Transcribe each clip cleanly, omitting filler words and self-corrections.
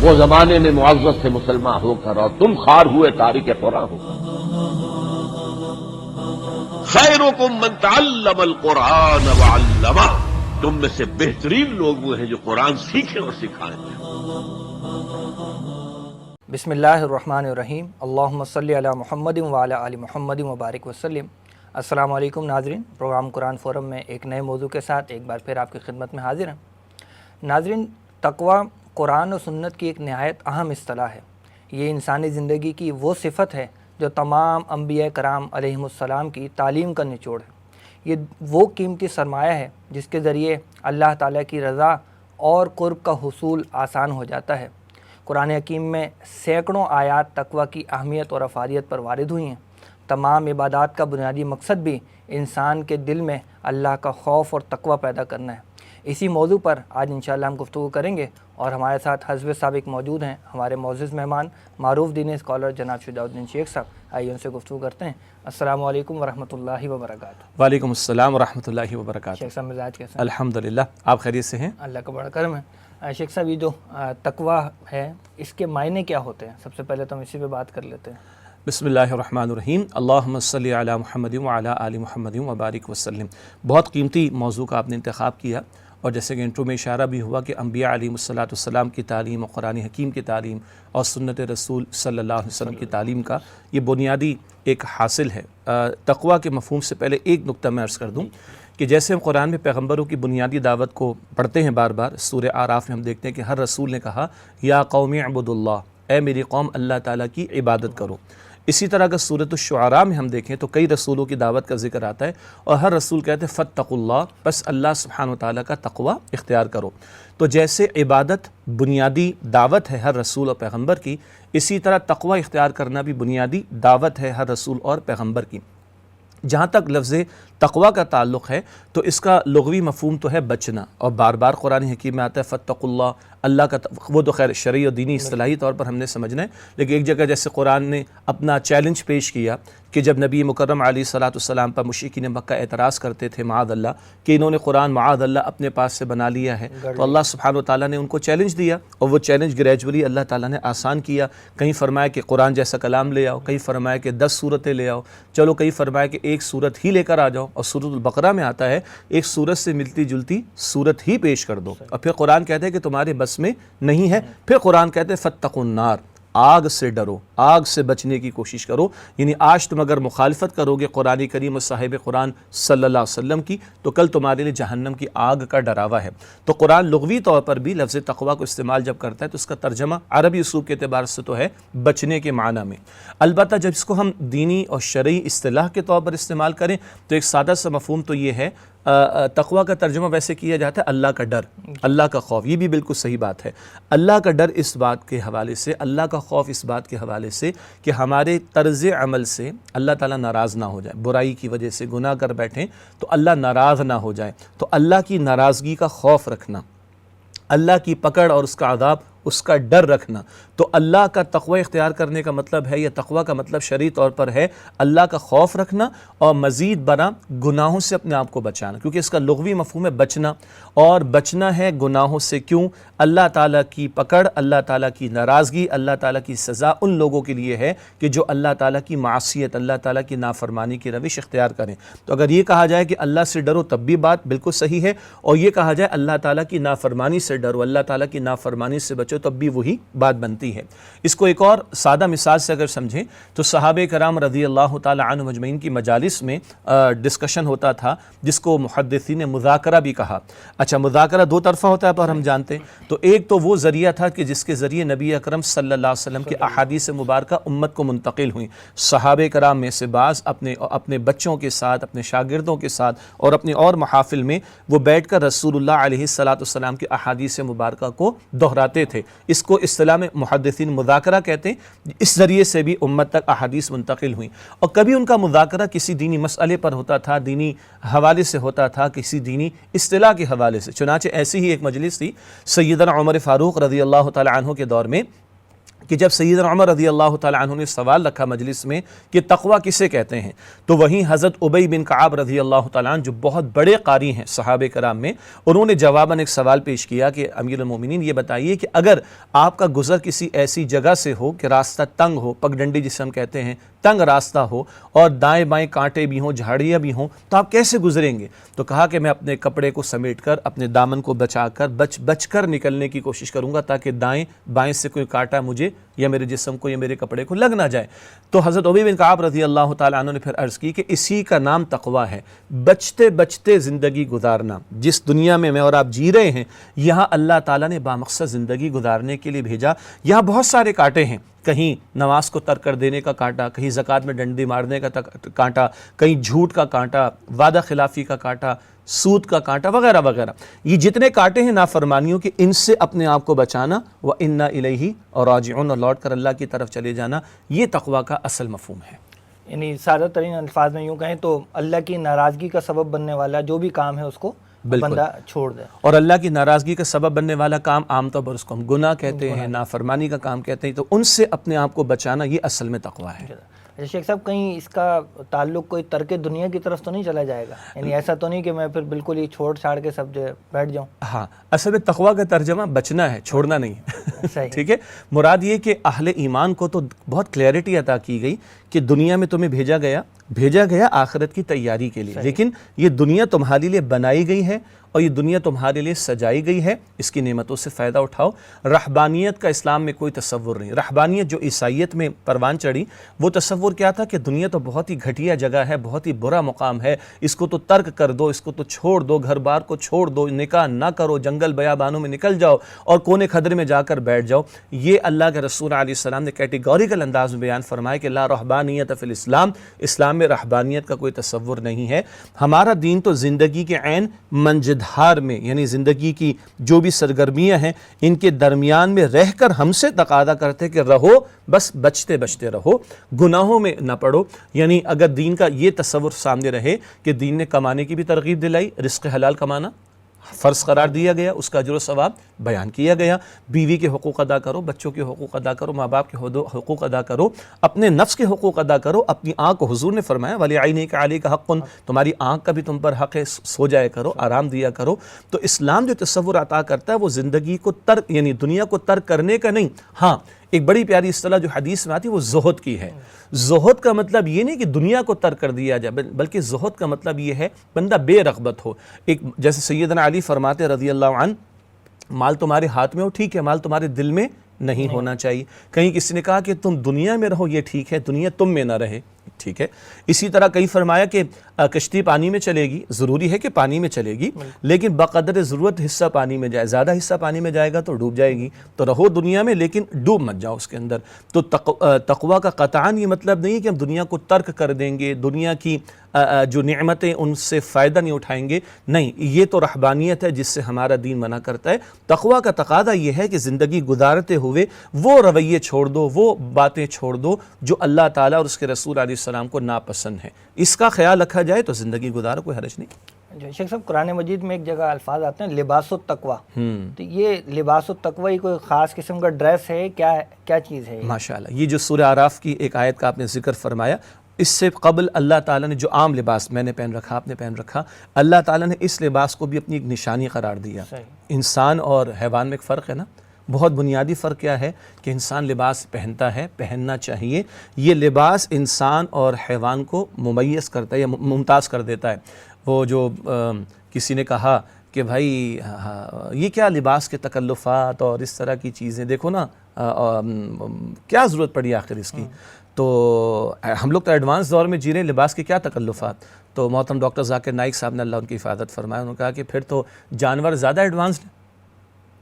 وہ زمانے میں معزز سے مسلمان ہو کر اور تم خوار ہوئے تارک قرآن ہو۔ خیرکم من تعلم القرآن وعلمہ، تم میں سے بہترین لوگ وہ ہیں جو قرآن سیکھیں اور سکھائیں۔ بسم اللہ الرحمن الرحیم، اللہم صلی علی محمد وعلی آل محمد وبارک وسلم۔ السلام علیکم ناظرین، پروگرام قرآن فورم میں ایک نئے موضوع کے ساتھ ایک بار پھر آپ کی خدمت میں حاضر ہیں۔ ناظرین، تقوی قرآن و سنت کی ایک نہایت اہم اصطلاح ہے۔ یہ انسانی زندگی کی وہ صفت ہے جو تمام انبیاء کرام علیہم السلام کی تعلیم کا نچوڑ ہے۔ یہ وہ قیمتی سرمایہ ہے جس کے ذریعے اللہ تعالیٰ کی رضا اور قرب کا حصول آسان ہو جاتا ہے۔ قرآن حکیم میں سینکڑوں آیات تقوی کی اہمیت اور افادیت پر وارد ہوئی ہیں۔ تمام عبادات کا بنیادی مقصد بھی انسان کے دل میں اللہ کا خوف اور تقوی پیدا کرنا ہے۔ اسی موضوع پر آج انشاءاللہ ہم گفتگو کریں گے اور ہمارے ساتھ حضرت سابق موجود ہیں ہمارے معزز مہمان معروف دینی اسکالر جناب شجاع الدین شیخ صاحب۔ آئیے ان سے گفتگو کرتے ہیں۔ السلام علیکم ورحمۃ اللہ وبرکاتہ۔ وعلیکم السلام ورحمۃ اللہ وبرکاتہ۔ شیخ صاحب مزاج کیسے ہیں؟ الحمدللہ، آپ خیریت سے ہیں؟ اللہ کا بڑا کرم ہے۔ شیخ صاحب، یہ جو تقوی ہے اس کے معنی کیا ہوتے ہیں؟ سب سے پہلے تو ہم اسی پہ بات کر لیتے ہیں۔ بسم اللہ الرحمن الرحیم، اللہم صلی علی محمد وعلی آل محمد وبارک وسلم۔ بہت قیمتی موضوع کا آپ نے انتخاب کیا، اور جیسے کہ انٹرو میں اشارہ بھی ہوا کہ انبیاء علیہم السلام کی تعلیم اور قرآن حکیم کی تعلیم اور سنت رسول صلی اللہ علیہ وسلم کی تعلیم کا یہ بنیادی ایک حاصل ہے۔ تقوی کے مفہوم سے پہلے ایک نقطہ میں عرض کر دوں کہ جیسے ہم قرآن میں پیغمبروں کی بنیادی دعوت کو پڑھتے ہیں بار بار، سورہ اعراف میں ہم دیکھتے ہیں کہ ہر رسول نے کہا یا قوم اعبدوا اللہ، اے میری قوم اللہ تعالیٰ کی عبادت کرو۔ اسی طرح اگر سورۃ الشعراء میں ہم دیکھیں تو کئی رسولوں کی دعوت کا ذکر آتا ہے اور ہر رسول کہتے ہیں فاتقوا اللہ، بس اللہ سبحانہ وتعالیٰ کا تقوی اختیار کرو۔ تو جیسے عبادت بنیادی دعوت ہے ہر رسول اور پیغمبر کی، اسی طرح تقوی اختیار کرنا بھی بنیادی دعوت ہے ہر رسول اور پیغمبر کی۔ جہاں تک لفظ تقوی کا تعلق ہے تو اس کا لغوی مفہوم تو ہے بچنا، اور بار بار قرآن حکیم میں آتا ہے فاتقوا اللہ، اللہ کا وہ تو خیر شرعی اور دینی اصطلاحی طور پر ہم نے سمجھنا ہے، لیکن ایک جگہ جیسے قرآن نے اپنا چیلنج پیش کیا کہ جب نبی مکرم علیہ صلاۃ والسلام پر مشرکین مکہ اعتراض کرتے تھے معاذ اللہ کہ انہوں نے قرآن معاذ اللہ اپنے پاس سے بنا لیا ہے، تو اللہ سبحانہ وتعالیٰ نے ان کو چیلنج دیا، اور وہ چیلنج گریجولی اللہ تعالیٰ نے آسان کیا۔ کہیں فرمایا کہ قرآن جیسا کلام لے آؤ، کہیں فرمایا کہ 10 سورتیں لے آؤ، چلو کہیں فرمایا کہ ایک سورت ہی لے کر آ جاؤ، اور سورۃ البقرہ میں آتا ہے ایک سورت سے ملتی جلتی سورت ہی پیش کر دو، اور پھر قرآن کہتا ہے کہ تمہارے بس میں نہیں ہے۔ پھر قرآن کہتے ہیں فاتقوا النار، آگ سے ڈرو، آگ سے بچنے کی کوشش کرو، یعنی آج تم اگر مخالفت کرو گے قرآن کریم اور صاحب قرآن صلی اللہ علیہ وسلم کی تو کل تمہارے لیے جہنم کی آگ کا ڈراوا ہے۔ تو قرآن لغوی طور پر بھی لفظ تقوی کو استعمال جب کرتا ہے تو اس کا ترجمہ عربی اسلوب کے اعتبار سے تو ہے بچنے کے معنی میں، البتہ جب اس کو ہم دینی اور شرعی اصطلاح کے طور پر استعمال کریں تو ایک سادہ سا مفہوم تو یہ ہے، تقوی کا ترجمہ ویسے کیا جاتا ہے اللہ کا ڈر، اللہ کا خوف، یہ بھی بالکل صحیح بات ہے۔ اللہ کا ڈر اس بات کے حوالے سے، اللہ کا خوف اس بات کے حوالے سے کہ ہمارے طرز عمل سے اللہ تعالیٰ ناراض نہ ہو جائے، برائی کی وجہ سے گناہ کر بیٹھیں تو اللہ ناراض نہ ہو جائے، تو اللہ کی ناراضگی کا خوف رکھنا، اللہ کی پکڑ اور اس کا عذاب اس کا ڈر رکھنا۔ تو اللہ کا تقوی اختیار کرنے کا مطلب ہے، یا تقوی کا مطلب شرعی طور پر ہے اللہ کا خوف رکھنا اور مزید برآں گناہوں سے اپنے آپ کو بچانا، کیونکہ اس کا لغوی مفہوم ہے بچنا، اور بچنا ہے گناہوں سے۔ کیوں؟ اللہ تعالیٰ کی پکڑ، اللہ تعالیٰ کی ناراضگی، اللہ تعالیٰ کی سزا ان لوگوں کے لیے ہے کہ جو اللہ تعالیٰ کی معصیت، اللہ تعالیٰ کی نافرمانی کی روش اختیار کریں۔ تو اگر یہ کہا جائے کہ اللہ سے ڈرو تب بھی بات بالکل صحیح ہے، اور یہ کہا جائے اللہ تعالیٰ کی نافرمانی سے ڈرو، اللہ تعالیٰ کی نافرمانی سے بچو، تب بھی وہی بات بنتی ہے۔ اس کو ایک اور سادہ مثال سے اگر سمجھیں تو صحابہ کرام رضی اللہ تعالی عنہ مجمعین کی مجالس میں ڈسکشن ہوتا تھا جس کو محدثین نے مذاکرہ بھی کہا۔ اچھا، مذاکرہ دو طرفہ ہوتا ہے پر ہم جانتے ہیں، تو ایک تو وہ ذریعہ تھا کہ جس کے ذریعے نبی اکرم صلی اللہ علیہ وسلم کی احادیث مبارکہ امت کو منتقل ہوئیں۔ صحابہ کرام میں سے بعض اپنے بچوں کے ساتھ، اپنے شاگردوں کے ساتھ اور اپنے اور محافل میں وہ بیٹھ کر رسول اللہ علیہ السلام کی احادیث مبارکہ کو دہراتے تھے۔ اس کو اصطلاح میں محدثین مذاکرہ کہتے ہیں۔ اس ذریعے سے بھی امت تک احادیث منتقل ہوئیں، اور کبھی ان کا مذاکرہ کسی دینی مسئلے پر ہوتا تھا، دینی حوالے سے ہوتا تھا، کسی دینی اصطلاح کے حوالے سے۔ چنانچہ ایسی ہی ایک مجلس تھی سیدنا عمر فاروق رضی اللہ تعالی عنہ کے دور میں کہ جب سیدنا عمر رضی اللہ تعالیٰ عنہ نے سوال رکھا مجلس میں کہ تقویٰ کسے کہتے ہیں، تو وہیں حضرت ابی بن کعب رضی اللہ تعالیٰ عنہ جو بہت بڑے قاری ہیں صحابہ کرام میں، انہوں نے جواباً ایک سوال پیش کیا کہ امیر المومنین یہ بتائیے کہ اگر آپ کا گزر کسی ایسی جگہ سے ہو کہ راستہ تنگ ہو، پگڈنڈی جسے ہم کہتے ہیں، تنگ راستہ ہو اور دائیں بائیں کانٹے بھی ہوں، جھاڑیاں بھی ہوں، تو آپ کیسے گزریں گے؟ تو کہا کہ میں اپنے کپڑے کو سمیٹ کر، اپنے دامن کو بچا کر، بچ کر نکلنے کی کوشش کروں گا تاکہ دائیں بائیں سے کوئی کانٹا مجھے یا میرے جسم کو یا میرے کپڑے کو لگ نہ جائے۔ تو حضرت ابی بن کعب رضی اللہ تعالیٰ عنہ نے پھر عرض کی کہ اسی کا نام تقویٰ ہے، بچتے بچتے زندگی گزارنا۔ جس دنیا میں میں اور آپ جی رہے ہیں، یہاں اللہ تعالیٰ نے بامقصد زندگی گزارنے کے لیے بھیجا۔ یہاں بہت سارے کانٹے ہیں، کہیں نماز کو ترک کر دینے کا کانٹا، کہیں زکوٰۃ میں ڈنڈی مارنے کا کانٹا، کہیں جھوٹ کا کانٹا، وعدہ خلافی کا کانٹا، سود کا کانٹا وغیرہ وغیرہ۔ یہ جتنے کانٹے ہیں نافرمانیوں کے، ان سے اپنے آپ کو بچانا، وَإِنَّا إِلَيْهِ راجعون، اور لوٹ کر اللہ کی طرف چلے جانا، یہ تقویٰ کا اصل مفہوم ہے۔ یعنی سادہ ترین الفاظ میں یوں کہیں تو اللہ کی ناراضگی کا سبب بننے والا جو بھی کام ہے اس کو بندہ چھوڑ دے، اور اللہ کی ناراضگی کا سبب بننے والا کام عام طور پر اس کو ہم گناہ کہتے ہیں، نافرمانی کا کام کہتے ہیں، تو ان سے اپنے آپ کو بچانا یہ اصل میں تقویٰ ہے۔ شیخ صاحب، کہیں اس کا تعلق کوئی ترک دنیا کی طرف تو نہیں چلا جائے گا؟ یعنی ایسا تو نہیں کہ میں پھر بالکل ہی چھوڑ چھاڑ کے سب جو بیٹھ جاؤں؟ ہاں، اصل میں تقویٰ کا ترجمہ بچنا ہے، چھوڑنا نہیں۔ ٹھیک ہے، مراد یہ کہ اہل ایمان کو تو بہت کلیئرٹی عطا کی گئی کہ دنیا میں تمہیں بھیجا گیا آخرت کی تیاری کے لیے، لیکن یہ دنیا تمہارے لیے بنائی گئی ہے اور یہ دنیا تمہارے لیے سجائی گئی ہے، اس کی نعمتوں سے فائدہ اٹھاؤ۔ رہبانیت کا اسلام میں کوئی تصور نہیں۔ رہبانیت جو عیسائیت میں پروان چڑھی، وہ تصور کیا تھا کہ دنیا تو بہت ہی گھٹیا جگہ ہے، بہت ہی برا مقام ہے، اس کو تو ترک کر دو، اس کو تو چھوڑ دو، گھر بار کو چھوڑ دو، نکاح نہ کرو، جنگل بیابانوں میں نکل جاؤ اور کونے خدرے میں جا کر بیٹھ جاؤ۔ یہ اللہ کے رسول علیہ السلام نے کیٹیگوریکل انداز میں بیان فرمایا کہ لا رہبانیت فی الاسلام، اسلام میں رہبانیت کا کوئی تصور نہیں ہے۔ ہمارا دین تو زندگی کے عین منجدھار میں، یعنی زندگی کی جو بھی سرگرمیاں ہیں ان کے درمیان میں رہ کر ہم سے تقاضا کرتے کہ رہو، بس بچتے بچتے رہو، گناہوں میں نہ پڑو۔ یعنی اگر دین کا یہ تصور سامنے رہے کہ دین نے کمانے کی بھی ترغیب دلائی، رزق حلال کمانا فرض قرار دیا گیا، اس کا اجر و ثواب بیان کیا گیا، بیوی کے حقوق ادا کرو، بچوں کے حقوق ادا کرو، ماں باپ کے حقوق ادا کرو، اپنے نفس کے حقوق ادا کرو، اپنی آنکھ کو حضور نے فرمایا وَلِعَيْنِكَ عَلَيْكَ حَقٌّ، تمہاری آنکھ کا بھی تم پر حق ہے، سو جایا کرو، آرام دیا کرو۔ تو اسلام جو تصور عطا کرتا ہے وہ زندگی کو ترک، یعنی دنیا کو ترک کرنے کا نہیں۔ ہاں، ایک بڑی پیاری اصطلاح جو حدیث میں آتی ہے وہ زہد کی ہے۔ زہد کا مطلب یہ نہیں کہ دنیا کو ترک کر دیا جائے، بلکہ زہد کا مطلب یہ ہے بندہ بے رغبت ہو۔ ایک جیسے سیدنا علی فرماتے رضی اللہ عنہ، مال تمہارے ہاتھ میں ہو ٹھیک ہے، مال تمہارے دل میں نہیں ہونا چاہیے۔ کہیں کسی نے کہا کہ تم دنیا میں رہو، یہ ٹھیک ہے، دنیا تم میں نہ رہے، ٹھیک ہے۔ اسی طرح کہیں فرمایا کہ کشتی پانی میں چلے گی، ضروری ہے کہ پانی میں چلے گی، لیکن بقدر ضرورت حصہ پانی میں جائے، زیادہ حصہ پانی میں جائے گا تو ڈوب جائے گی۔ تو رہو دنیا میں لیکن ڈوب مت جاؤ اس کے اندر۔ تو تقویٰ کا قطعاً یہ مطلب نہیں کہ ہم دنیا کو ترک کر دیں گے، دنیا کی جو نعمتیں ان سے فائدہ نہیں اٹھائیں گے، نہیں، یہ تو رہبانیت ہے جس سے ہمارا دین منع کرتا ہے۔ تقویٰ کا تقاضا یہ ہے کہ زندگی گزارتے ہوئے وہ رویے چھوڑ دو، وہ باتیں چھوڑ دو جو اللہ تعالیٰ اور اس کے رسول علیہ السلام کو ناپسند ہیں، اس کا خیال رکھا جائے تو زندگی گزارو، کوئی حرج نہیں۔ شیخ صاحب، قرآن مجید میں ایک جگہ الفاظ آتے ہیں لباس التقویٰ، تو یہ لباس التقویٰ کوئی خاص قسم کا ڈریس ہے، کیا چیز ہے؟ ماشاءاللہ، یہ جو سورہ اعراف کی ایک آیت کا آپ نے ذکر فرمایا، اس سے قبل اللہ تعالیٰ نے جو عام لباس میں نے پہن رکھا، آپ نے پہن رکھا، اللہ تعالیٰ نے اس لباس کو بھی اپنی ایک نشانی قرار دیا۔ انسان اور حیوان میں ایک فرق ہے نا، بہت بنیادی فرق کیا ہے کہ انسان لباس پہنتا ہے، پہننا چاہیے، یہ لباس انسان اور حیوان کو ممیز کرتا ہے یا ممتاز کر دیتا ہے۔ وہ جو کسی نے کہا کہ بھائی یہ کیا لباس کے تکلفات اور اس طرح کی چیزیں، دیکھو نا کیا ضرورت پڑی آخر اس کی، تو ہم لوگ تو ایڈوانس دور میں جی رہے ہیں، لباس کے کیا تکلفات۔ تو محترم ڈاکٹر ذاکر نائک صاحب نے اللہ ان کی حفاظت فرمایا، انہوں نے کہا کہ پھر تو جانور زیادہ ایڈوانس ہیں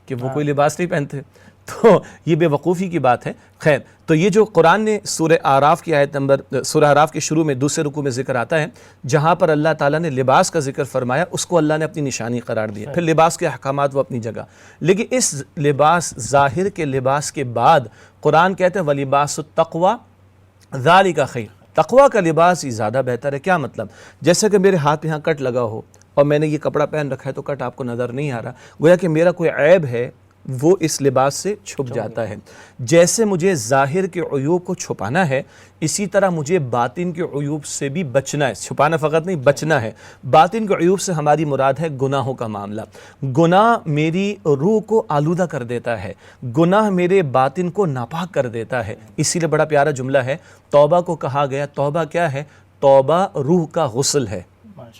کہ وہ کوئی لباس نہیں پہنتے، تو یہ بے وقوفی کی بات ہے۔ خیر، تو یہ جو قرآن نے سورہ اعراف کی آیت نمبر، سورہ اعراف کے شروع میں دوسرے رکوع میں ذکر آتا ہے، جہاں پر اللہ تعالیٰ نے لباس کا ذکر فرمایا، اس کو اللہ نے اپنی نشانی قرار دیا۔ پھر لباس کے احکامات وہ اپنی جگہ، لیکن اس لباس، ظاہر کے لباس کے بعد قرآن کہتے ہیں وَلِبَاسُ التَّقْوَىٰ ذَلِكَ خَيْرٌ، تقویٰ کا لباس ہی زیادہ بہتر ہے۔ کیا مطلب؟ جیسے کہ میرے ہاتھ میں یہاں کٹ لگا ہو اور میں نے یہ کپڑا پہن رکھا ہے تو کٹ آپ کو نظر نہیں آ رہا، گویا کہ میرا کوئی عیب ہے، وہ اس لباس سے چھپ جاتا ہے۔ جیسے مجھے ظاہر کے عیوب کو چھپانا ہے، اسی طرح مجھے باطن کے عیوب سے بھی بچنا ہے۔ چھپانا فقط نہیں، بچنا ہے۔ باطن کے عیوب سے ہماری مراد ہے گناہوں کا معاملہ۔ گناہ میری روح کو آلودہ کر دیتا ہے، گناہ میرے باطن کو ناپاک کر دیتا ہے۔ اسی لیے بڑا پیارا جملہ ہے، توبہ کو کہا گیا، توبہ کیا ہے؟ توبہ روح کا غسل ہے،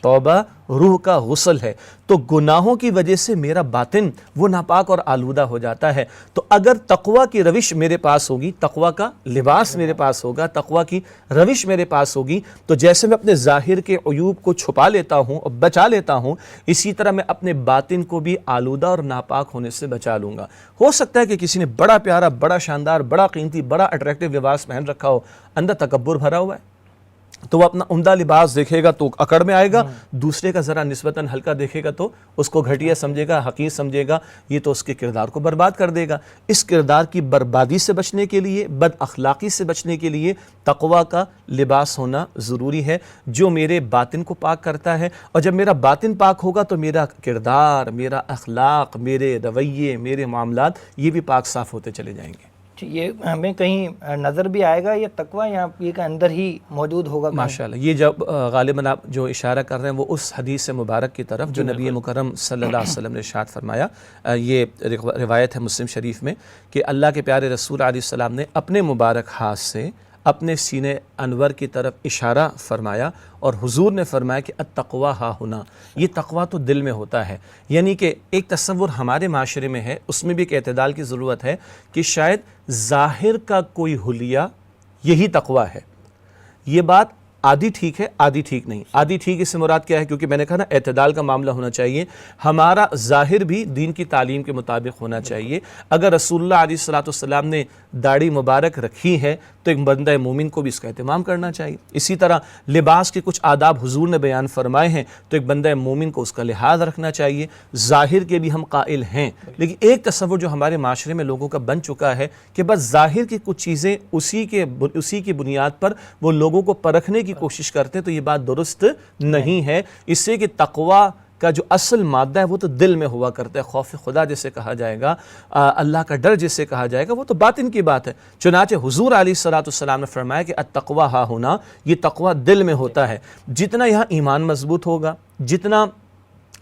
توبہ روح کا غسل ہے۔ تو گناہوں کی وجہ سے میرا باطن وہ ناپاک اور آلودہ ہو جاتا ہے۔ تو اگر تقویٰ کی روش میرے پاس ہوگی، تقویٰ کا لباس میرے پاس ہوگا، تقویٰ کی روش میرے پاس ہوگی، تو جیسے میں اپنے ظاہر کے عیوب کو چھپا لیتا ہوں اور بچا لیتا ہوں، اسی طرح میں اپنے باطن کو بھی آلودہ اور ناپاک ہونے سے بچا لوں گا۔ ہو سکتا ہے کہ کسی نے بڑا پیارا، بڑا شاندار، بڑا قیمتی، بڑا اٹریکٹیو لباس پہن رکھا ہو، اندر تکبر بھرا ہوا ہے، تو وہ اپنا عمدہ لباس دیکھے گا تو اکڑ میں آئے گا، دوسرے کا ذرا نسبتاً ہلکا دیکھے گا تو اس کو گھٹیا سمجھے گا، حقیر سمجھے گا، یہ تو اس کے کردار کو برباد کر دے گا۔ اس کردار کی بربادی سے بچنے کے لیے، بد اخلاقی سے بچنے کے لیے تقویٰ کا لباس ہونا ضروری ہے، جو میرے باطن کو پاک کرتا ہے۔ اور جب میرا باطن پاک ہوگا تو میرا کردار، میرا اخلاق، میرے رویے، میرے معاملات یہ بھی پاک صاف ہوتے چلے جائیں گے۔ یہ ہمیں کہیں نظر بھی آئے گا، یہ تقویٰ یہاں یہ کہ اندر ہی موجود ہوگا؟ ماشاءاللہ، یہ جب غالباً آپ جو اشارہ کر رہے ہیں وہ اس حدیث مبارک کی طرف جو نبی مکرم صلی اللہ علیہ وسلم نے ارشاد فرمایا، یہ روایت ہے مسلم شریف میں، کہ اللہ کے پیارے رسول علیہ السلام نے اپنے مبارک ہاتھ سے اپنے سینے انور کی طرف اشارہ فرمایا اور حضور نے فرمایا کہ التقویٰ ہا ہنا، یہ تقویٰ تو دل میں ہوتا ہے۔ یعنی کہ ایک تصور ہمارے معاشرے میں ہے، اس میں بھی ایک اعتدال کی ضرورت ہے کہ شاید ظاہر کا کوئی حلیہ یہی تقویٰ ہے۔ یہ بات آدھی ٹھیک ہے، آدھی ٹھیک نہیں۔ آدھی ٹھیک اس سے مراد کیا ہے؟ کیونکہ میں نے کہا نا اعتدال کا معاملہ ہونا چاہیے، ہمارا ظاہر بھی دین کی تعلیم کے مطابق ہونا چاہیے۔ اگر رسول اللہ علیہ السلام نے داڑھی مبارک رکھی ہے تو ایک بندہ مومن کو بھی اس کا اہتمام کرنا چاہیے۔ اسی طرح لباس کے کچھ آداب حضور نے بیان فرمائے ہیں تو ایک بندہ مومن کو اس کا لحاظ رکھنا چاہیے۔ ظاہر کے بھی ہم قائل ہیں، لیکن ایک تصور جو ہمارے معاشرے میں لوگوں کا بن چکا ہے کہ بس ظاہر کی کچھ چیزیں اسی کی بنیاد پر وہ لوگوں کو پرکھنے کی کوشش کرتے ہیں، تو یہ بات درست نہیں ہے۔ اس سے کہ تقویٰ کا جو اصل مادہ ہے وہ تو دل میں ہوا کرتا ہے، خوف خدا جسے کہا جائے گا، اللہ کا ڈر جسے کہا جائے گا، وہ تو باطن کی بات ہے۔ چنانچہ حضور علیہ السلام نے فرمایا کہ التقویٰ ہا ہونا، یہ تقویٰ دل میں ہوتا ہے۔ جتنا یہاں ایمان مضبوط ہوگا، جتنا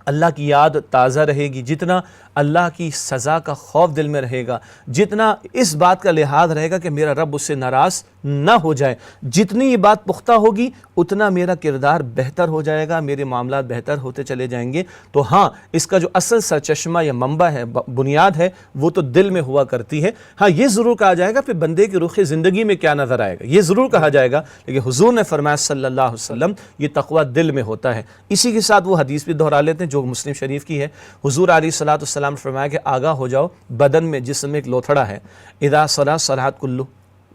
اللہ کی یاد تازہ رہے گی، جتنا اللہ کی سزا کا خوف دل میں رہے گا، جتنا اس بات کا لحاظ رہے گا کہ میرا رب اس سے ناراض نہ ہو جائے، جتنی یہ بات پختہ ہوگی اتنا میرا کردار بہتر ہو جائے گا، میرے معاملات بہتر ہوتے چلے جائیں گے۔ تو ہاں، اس کا جو اصل سرچشمہ یا منبع ہے، بنیاد ہے، وہ تو دل میں ہوا کرتی ہے۔ ہاں، یہ ضرور کہا جائے گا پھر بندے کی رخ زندگی میں کیا نظر آئے گا، یہ ضرور کہا جائے گا، لیکن حضور نے فرمایا صلی اللہ علیہ وسلم یہ تقویٰ دل میں ہوتا ہے۔ اسی کے ساتھ وہ حدیث بھی دہرا لیتے ہیں جو مسلم شریف کی ہے۔ حضور علیہ السلام نے فرمایا کہ آگاہ ہو جاؤ، بدن میں جسم میں ایک لوتھڑا ہے، اذا صلح صلحت کلہ،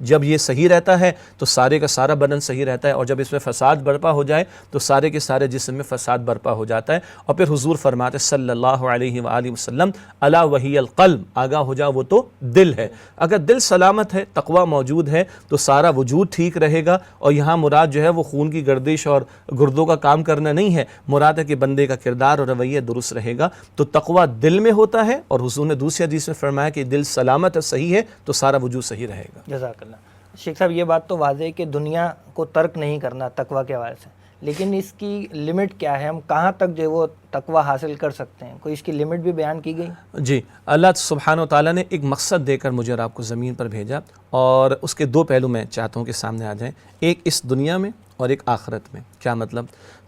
جب یہ صحیح رہتا ہے تو سارے کا سارا بدن صحیح رہتا ہے، اور جب اس میں فساد برپا ہو جائے تو سارے کے سارے جسم میں فساد برپا ہو جاتا ہے۔ اور پھر حضور فرماتے صلی اللہ علیہ وآلہ وسلم الا وہی القلب، آگاہ ہو جاؤ وہ تو دل ہے۔ اگر دل سلامت ہے، تقویٰ موجود ہے، تو سارا وجود ٹھیک رہے گا۔ اور یہاں مراد جو ہے وہ خون کی گردش اور گردوں کا کام کرنا نہیں ہے، مراد ہے کہ بندے کا کردار اور رویہ درست رہے گا۔ تو تقویٰ دل میں ہوتا ہے، اور حضور نے دوسری حدیث میں فرمایا کہ دل سلامت اور صحیح ہے تو سارا وجود صحیح رہے گا۔ جزاک اللہ۔ شیخ صاحب، یہ بات تو واضح ہے کہ دنیا کو ترک نہیں کرنا تقویٰ کے حوالے سے، لیکن اس کی لمٹ کیا ہے؟ ہم کہاں تک جو وہ تقویٰ حاصل کر سکتے ہیں؟ کوئی اس کی لمٹ بھی بیان کی گئی؟ جی، اللہ سبحانہ و تعالیٰ نے ایک مقصد دے کر مجھے اور آپ کو زمین پر بھیجا، اور اس کے دو پہلو میں چاہتا ہوں کہ سامنے آ جائیں، ایک اس دنیا میں اور ایک آخرت میں۔ کیا مطلب؟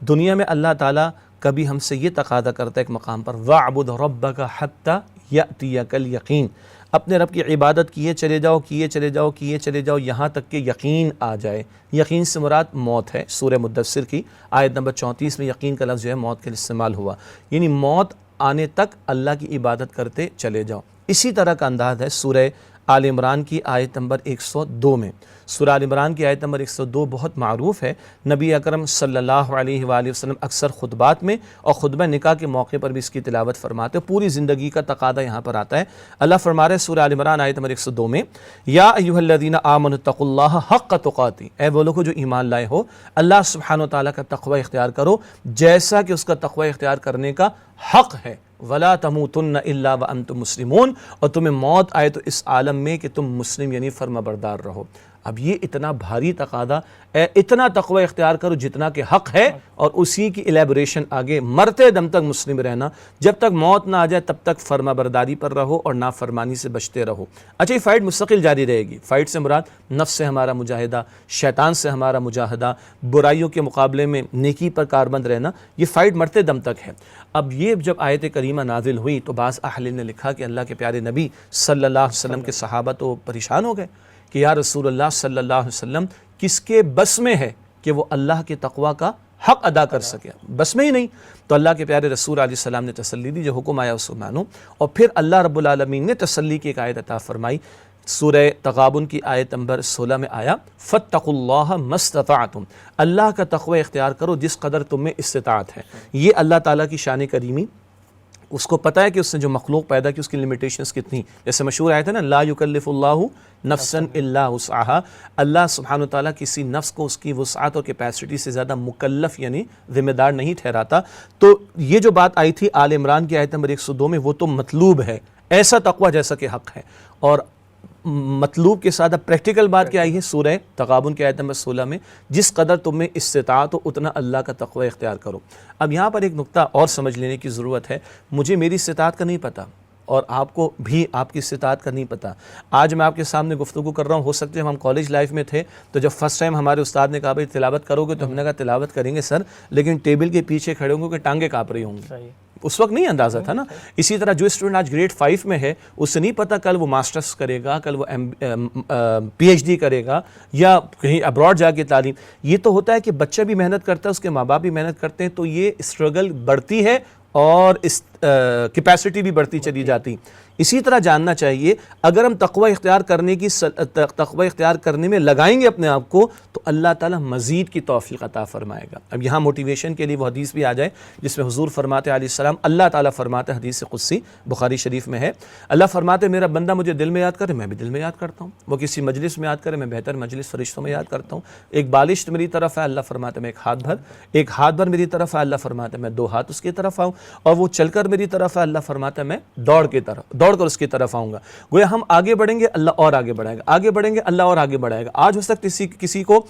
دنیا میں اللہ تعالیٰ کبھی ہم سے یہ تقاضا کرتا ہے ایک مقام پر، وَاعْبُدْ رَبَّكَ حَتَّى يَأْتِيَكَ الْيَقِينُ، اپنے رب کی عبادت کیے چلے جاؤ، کیے چلے جاؤ، کیے چلے جاؤ، یہاں تک کہ یقین آ جائے۔ یقین سے مراد موت ہے۔ سورہ مدثر کی آیت نمبر 34 میں یقین کا لفظ جو ہے موت کے لیے استعمال ہوا، یعنی موت آنے تک اللہ کی عبادت کرتے چلے جاؤ۔ اسی طرح کا انداز ہے سورہ آل عمران کی آیت نمبر 102 میں۔ سورہ آل عمران کی آیت نمبر 102 بہت معروف ہے، نبی اکرم صلی اللہ علیہ وآلہ وسلم اکثر خطبات میں اور خطبہ نکاح کے موقع پر بھی اس کی تلاوت فرماتے ہیں، پوری زندگی کا تقاضا یہاں پر آتا ہے۔ اللہ فرما رہے سورہ آل عمران آیت نمبر 102 میں، یا ایھا الذین آمنوا اتقوا اللہ حق تقاتہ، اے وہ لوگوں جو ایمان لائے ہو، اللہ سبحانہ و تعالیٰ کا تقوی اختیار کرو جیسا کہ اس کا تقوی اختیار کرنے کا حق ہے، ولا تموتن الا وانتم مسلمون، اور تمہیں موت آئے تو اس عالم میں کہ تم مسلم یعنی فرما بردار رہو۔ اب یہ اتنا بھاری تقاضا، اتنا تقوی اختیار کرو جتنا کہ حق ہے، اور اسی کی الیبوریشن آگے، مرتے دم تک مسلم رہنا، جب تک موت نہ آ جائے تب تک فرما برداری پر رہو اور نافرمانی سے بچتے رہو۔ اچھا، یہ فائٹ مستقل جاری رہے گی۔ فائٹ سے مراد نفس سے ہمارا مجاہدہ، شیطان سے ہمارا مجاہدہ، برائیوں کے مقابلے میں نیکی پر کاربند رہنا، یہ فائٹ مرتے دم تک ہے۔ اب یہ جب آیت کریمہ نازل ہوئی تو بعض اہل نے لکھا کہ اللہ کے پیارے نبی صلی اللہ علیہ وسلم کے صحابہ تو پریشان ہو گئے کہ یا رسول اللہ صلی اللہ علیہ وسلم، کس کے بس میں ہے کہ وہ اللہ کے تقوی کا حق ادا کر سکے؟ بس میں ہی نہیں۔ تو اللہ کے پیارے رسول علیہ السلام نے تسلی دی، جو حکم آیا اس کو مانو، اور پھر اللہ رب العالمین نے تسلی کی ایک آیت عطا فرمائی۔ سورہ تغابن کی آیت نمبر 16 میں آیا فاتقوا اللہ ما استطعتم، اللہ کا تقوی اختیار کرو جس قدر تم میں استطاعت ہے۔ یہ اللہ تعالیٰ کی شان کریمی، اس کو پتہ ہے کہ اس نے جو مخلوق پیدا کی اس کی لیمیٹیشنز کتنی، جیسے مشہور آیت ہے نا، لا یکلف اللہ نفسا الا وسعها، اللہ سبحانہ وتعالیٰ کسی نفس کو اس کی وسعت اور کیپیسٹی سے زیادہ مکلف یعنی ذمہ دار نہیں ٹھہراتا۔ تو یہ جو بات آئی تھی آل عمران کی آیت نمبر 102 میں، وہ تو مطلوب ہے، ایسا تقوی جیسا کہ حق ہے، اور مطلوب کے ساتھ اب پریکٹیکل بات کیا آئی ہے سورہ تغابن کی آیت نمبر 16 میں، جس قدر تم میں استطاعت ہو اتنا اللہ کا تقوی اختیار کرو۔ اب یہاں پر ایک نقطہ اور سمجھ لینے کی ضرورت ہے، مجھے میری استطاعت کا نہیں پتہ، اور آپ کو بھی آپ کی استطاعت کا نہیں پتہ۔ آج میں آپ کے سامنے گفتگو کر رہا ہوں، ہو سکتے ہیں ہم کالج لائف میں تھے تو جب فرسٹ ٹائم ہمارے استاد نے کہا بھائی تلاوت کرو گے، تو ہم نے کہا تلاوت کریں گے سر، لیکن ٹیبل کے پیچھے کھڑے ہوں گے کہ ٹانگیں کانپ رہی ہوں گی، اس وقت نہیں اندازہ تھا نا۔ اسی طرح جو اسٹوڈنٹ آج گریڈ 5 میں ہے، اسے نہیں پتہ کل وہ ماسٹرز کرے گا، کل وہ پی ایچ ڈی کرے گا، یا کہیں ابراڈ جا کے تعلیم۔ یہ تو ہوتا ہے کہ بچہ بھی محنت کرتا ہے، اس کے ماں باپ بھی محنت کرتے ہیں، تو یہ اسٹرگل بڑھتی ہے اور کیپیسٹی بھی بڑھتی چلی جاتی۔ اسی طرح جاننا چاہیے اگر ہم تقوی اختیار کرنے میں لگائیں گے اپنے آپ کو، تو اللہ تعالیٰ مزید کی توفیق عطا فرمائے گا۔ اب یہاں موٹیویشن کے لیے وہ حدیث بھی آ جائے جس میں حضور فرماتے علیہ السلام، اللہ تعالیٰ فرماتے، حدیث قدسی بخاری شریف میں ہے، اللہ فرماتے میرا بندہ مجھے دل میں یاد کرے میں بھی دل میں یاد کرتا ہوں، وہ کسی مجلس میں یاد کرے میں بہتر مجلس فرشتوں میں یاد کرتا ہوں، ایک بالشت میری طرف ہے اللہ فرماتے میں ایک ہاتھ بھر میری طرف ہے اللہ فرماتے میں 2 ہاتھ اس کی طرف آؤں، اور وہ چل کر میری طرف ہے اللہ فرماتا ہے میں دوڑ کر اس کی طرف آؤں گا۔ گویا ہم آگے بڑھیں گے اللہ اور آگے بڑھائے گا، آگے بڑھیں گے اللہ اور آگے بڑھائے گا۔ آج ہو سکتا ہے کسی کو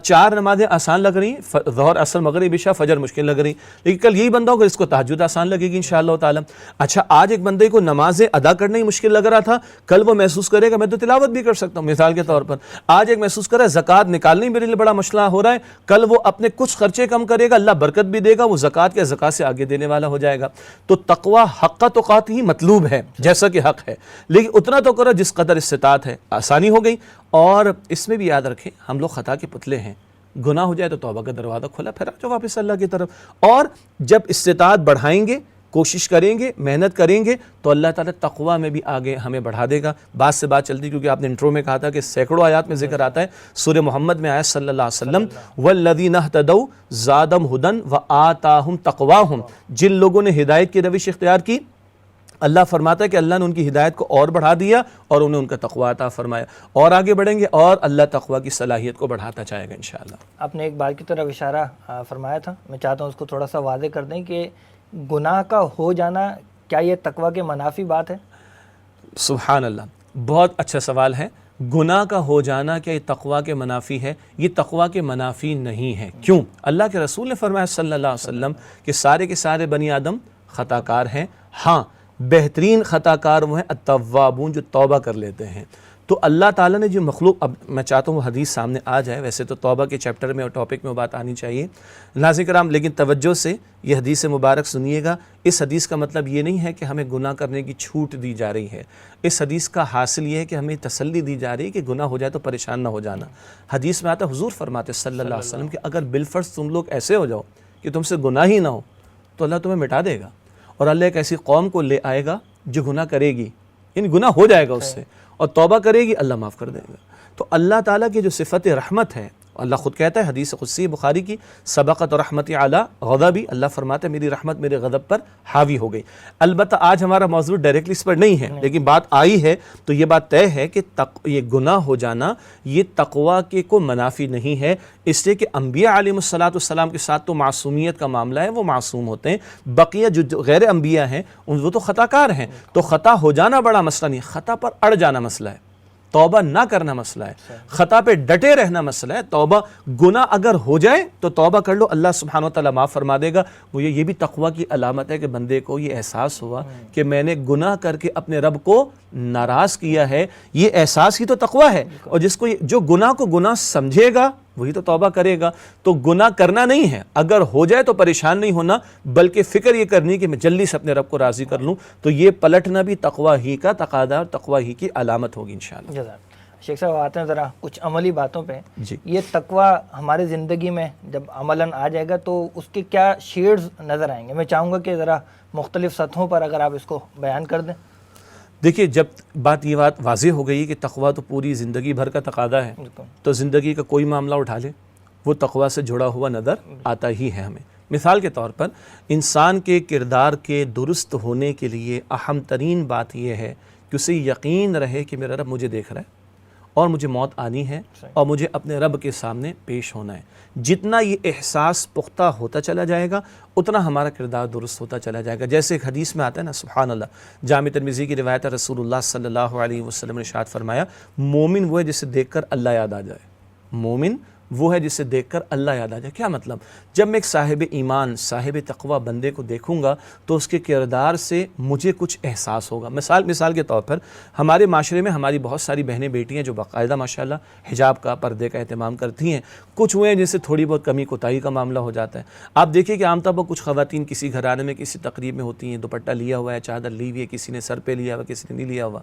4 نمازیں آسان لگ رہی ہیں، ظہر عصر مغرب عشاء فجر مشکل لگ رہی، لیکن کل یہی بندہ ہوگا اس کو تہجد آسان لگے گی انشاءاللہ تعالی۔ اچھا، آج ایک بندے کو نمازیں ادا کرنا ہی مشکل لگ رہا تھا، کل وہ محسوس کرے گا میں تو تلاوت بھی کر سکتا ہوں، مثال کے طور پر آج ایک محسوس کرے زکوٰۃ نکالنے میرے لیے بڑا مسئلہ ہو رہا ہے، کل وہ اپنے کچھ خرچے کم کرے گا، اللہ برکت بھی دے گا، وہ زکوٰۃ سے آگے دینے والا ہو جائے گا۔ تو تقوی حق تقات ہی مطلوب ہے جیسا کہ حق ہے، لیکن اتنا تو کرو جس قدر استطاعت ہے۔ آسانی ہو گئی، اور اس میں بھی یاد رکھیں ہم لوگ خطا کے پتلے ہیں، گناہ ہو جائے تو توبہ کا دروازہ کھلا، پھر آ جاؤ واپس اللہ کی طرف، اور جب استطاعت بڑھائیں گے، کوشش کریں گے، محنت کریں گے، تو اللہ تعالیٰ تقوی میں بھی آگے ہمیں بڑھا دے گا۔ بات سے بات چلتی، کیونکہ آپ نے انٹرو میں کہا تھا کہ سینکڑوں آیات میں ذکر آتا ہے، سورہ محمد میں آیا صلی اللہ علیہ وسلم والذین اہتدوا زادہم ھدی وآتاہم تقواہم، جن لوگوں نے ہدایت کی روش اختیار کی، اللہ فرماتا ہے کہ اللہ نے ان کی ہدایت کو اور بڑھا دیا اور انہیں ان کا تقوی عطا فرمایا، اور آگے بڑھیں گے اور اللہ تقوی کی صلاحیت کو بڑھاتا جائے گا انشاءاللہ۔ آپ نے ایک بار کی طرف اشارہ فرمایا تھا، میں چاہتا ہوں اس کو تھوڑا سا واضح کر دیں کہ گناہ کا ہو جانا کیا یہ تقوی کے منافی بات ہے؟ سبحان اللہ، بہت اچھا سوال ہے۔ گناہ کا ہو جانا کیا یہ تقوی کے منافی ہے؟ یہ تقوی کے منافی نہیں ہے۔ کیوں؟ اللہ کے رسول نے فرمایا صلی اللہ علیہ وسلم کہ سارے کے سارے بنی آدم خطا کار ہیں، ہاں بہترین خطا کار وہ ہیں التوابون، جو توبہ کر لیتے ہیں۔ تو اللہ تعالیٰ نے جو مخلوق، اب میں چاہتا ہوں وہ حدیث سامنے آ جائے، ویسے تو توبہ کے چیپٹر میں اور ٹاپک میں وہ بات آنی چاہیے ناظرین کرام، لیکن توجہ سے یہ حدیث مبارک سنیے گا۔ اس حدیث کا مطلب یہ نہیں ہے کہ ہمیں گناہ کرنے کی چھوٹ دی جا رہی ہے، اس حدیث کا حاصل یہ ہے کہ ہمیں تسلی دی جا رہی ہے کہ گناہ ہو جائے تو پریشان نہ ہو جانا۔ حدیث میں آتا ہے، حضور فرماتے صلی اللہ علیہ وسلم کہ اگر بالفرض تم لوگ ایسے ہو جاؤ کہ تم سے گناہ ہی نہ ہو تو اللہ تمہیں مٹا دے گا، اور اللہ ایک ایسی قوم کو لے آئے گا جو گناہ کرے گی، یعنی گناہ ہو جائے گا اس سے، اور توبہ کرے گی اللہ معاف کر دے گا۔ تو اللہ تعالیٰ کی جو صفت رحمت ہے اللہ خود کہتا ہے حدیث قدسی بخاری کی، سبقت رحمتی علی غضبی، اللہ فرماتا ہے میری رحمت میرے غضب پر حاوی ہو گئی۔ البتہ آج ہمارا موضوع ڈائریکٹلی اس پر نہیں ہے، لیکن بات آئی ہے تو یہ بات طے ہے کہ یہ گناہ ہو جانا یہ تقوی کے کو منافی نہیں ہے، اس لیے کہ انبیاء علیہ السلام کے ساتھ تو معصومیت کا معاملہ ہے، وہ معصوم ہوتے ہیں، بقیہ جو غیر انبیاء ہیں وہ تو خطا کار ہیں، تو خطا ہو جانا بڑا مسئلہ نہیں، خطا پر اڑ جانا مسئلہ ہے، توبہ نہ کرنا مسئلہ ہے، خطا پہ ڈٹے رہنا مسئلہ ہے۔ توبہ گناہ اگر ہو جائے تو توبہ کر لو، اللہ سبحانہ و تعالیٰ معاف فرما دے گا۔ وہ یہ بھی تقویٰ کی علامت ہے کہ بندے کو یہ احساس ہوا کہ میں نے گناہ کر کے اپنے رب کو ناراض کیا ہے، یہ احساس ہی تو تقویٰ ہے۔ اور جس کو جو گناہ کو گناہ سمجھے گا وہی تو توبہ کرے گا۔ تو گناہ کرنا نہیں ہے، اگر ہو جائے تو پریشان نہیں ہونا، بلکہ فکر یہ کرنی کہ میں جلدی سے اپنے رب کو راضی کر لوں، تو یہ پلٹنا بھی تقویٰ ہی کا تقاضا اور تقویٰ ہی کی علامت ہوگی انشاءاللہ۔ جزاک شیخ صاحب، آتے ہیں ذرا کچھ عملی باتوں پہ۔ جی، یہ تقویٰ ہمارے زندگی میں جب عملاً آ جائے گا تو اس کے کیا شیڈز نظر آئیں گے؟ میں چاہوں گا کہ ذرا مختلف سطحوں پر اگر آپ اس کو بیان کر دیں۔ دیکھیے جب یہ بات واضح ہو گئی کہ تقویٰ تو پوری زندگی بھر کا تقاضا ہے، تو زندگی کا کوئی معاملہ اٹھا لے وہ تقویٰ سے جڑا ہوا نظر آتا ہی ہے ہمیں۔ مثال کے طور پر انسان کے کردار کے درست ہونے کے لیے اہم ترین بات یہ ہے کہ اسے یقین رہے کہ میرا رب مجھے دیکھ رہا ہے اور مجھے موت آنی ہے اور مجھے اپنے رب کے سامنے پیش ہونا ہے۔ جتنا یہ احساس پختہ ہوتا چلا جائے گا اتنا ہمارا کردار درست ہوتا چلا جائے گا۔ جیسے ایک حدیث میں آتا ہے نا، سبحان اللہ، جامع ترمذی کی روایت ہے، رسول اللہ صلی اللہ علیہ وسلم نے ارشاد فرمایا، مومن وہ ہے جسے دیکھ کر اللہ یاد آ جائے۔ مومن وہ ہے جسے دیکھ کر اللہ یاد آ جائے۔ کیا مطلب؟ جب میں ایک صاحب ایمان، صاحب تقویٰ بندے کو دیکھوں گا تو اس کے کردار سے مجھے کچھ احساس ہوگا۔ مثال کے طور پر ہمارے معاشرے میں ہماری بہت ساری بہنیں بیٹی ہیں جو باقاعدہ ماشاءاللہ حجاب کا، پردے کا اہتمام کرتی ہیں، کچھ ہوئے ہیں جن سے تھوڑی بہت کمی کوتاہی کا معاملہ ہو جاتا ہے۔ آپ دیکھیں کہ عام طور پر کچھ خواتین کسی گھرانے میں کسی تقریب میں ہوتی ہیں، دوپٹہ لیا ہوا ہے، چادر لی ہوئی ہے، کسی نے سر پہ لیا ہوا، کسی نے نہیں لیا ہوا،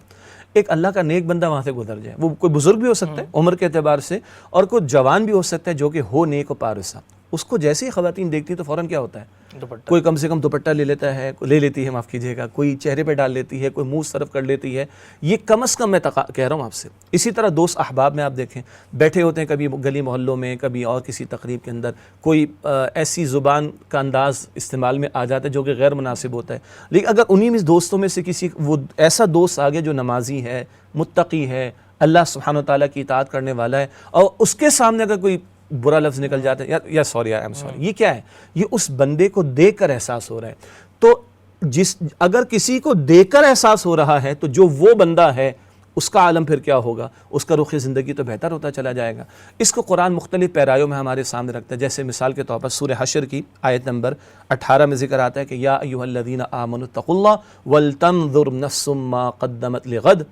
ایک اللہ کا نیک بندہ وہاں سے گزر جائے، وہ کوئی بزرگ بھی ہو سکتا ہے عمر کے اعتبار سے اور کوئی جوان بھی ہو سکتا ہے جو کہ ہو نیک و پارسا، اس کو جیسے ہی خواتین دیکھتی ہیں تو فوراً کیا ہوتا ہے، کوئی کم سے کم دوپٹہ لے لیتی ہے، معاف کیجیے گا، کوئی چہرے پہ ڈال لیتی ہے، کوئی منہ صرف کر لیتی ہے۔ یہ کم از کم میں کہہ رہا ہوں آپ سے۔ اسی طرح دوست احباب میں آپ دیکھیں، بیٹھے ہوتے ہیں کبھی گلی محلوں میں، کبھی اور کسی تقریب کے اندر، کوئی ایسی زبان کا انداز استعمال میں آ جاتا ہے جو کہ غیر مناسب ہوتا ہے، لیکن اگر انہی میں دوستوں میں سے کسی وہ ایسا دوست آگے جو نمازی ہے، متقی ہے، اللہ سبحانہ و تعالیٰ کی اطاعت کرنے والا ہے، اور اس کے سامنے اگر کوئی برا لفظ نکل جاتا ہے، یا سوری، یہ کیا ہے؟ یہ اس بندے کو دیکھ کر احساس ہو رہا ہے۔ تو اگر کسی کو دیکھ کر احساس ہو رہا ہے تو جو وہ بندہ ہے اس کا عالم پھر کیا ہوگا؟ اس کا رخ زندگی تو بہتر ہوتا چلا جائے گا۔ اس کو قرآن مختلف پیرایوں میں ہمارے سامنے رکھتا ہے، جیسے مثال کے طور پر سورہ حشر کی آیت نمبر 18 میں ذکر آتا ہے کہ یا ایھا الذین آمنوا اتقوا اللہ ولتنظر نفس ما قدمت لغد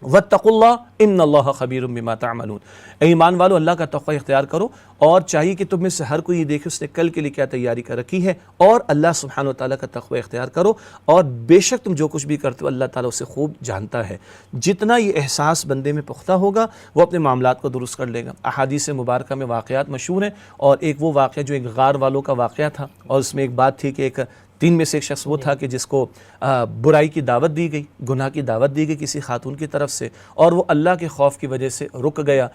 واتقوا اللہ ان اللہ خبیر بما تعملون۔ اے ایمان والو، اللہ کا تقوی اختیار کرو، اور چاہیے کہ تم میں سے ہر کوئی یہ دیکھے اس نے کل کے لیے کیا تیاری کر رکھی ہے، اور اللہ سبحانہ و تعالیٰ کا تقوی اختیار کرو، اور بے شک تم جو کچھ بھی کرتے ہو اللہ تعالیٰ اسے خوب جانتا ہے۔ جتنا یہ احساس بندے میں پختہ ہوگا وہ اپنے معاملات کو درست کر لے گا۔ احادیث مبارکہ میں واقعات مشہور ہیں، اور ایک وہ واقعہ جو ایک غار والوں کا واقعہ تھا، اور اس میں ایک بات تھی کہ ایک 3 میں سے ایک شخص وہ تھا کہ جس کو برائی کی دعوت دی گئی، گناہ کی دعوت دی گئی کسی خاتون کی طرف سے، اور وہ اللہ کے خوف کی وجہ سے رک گیا۔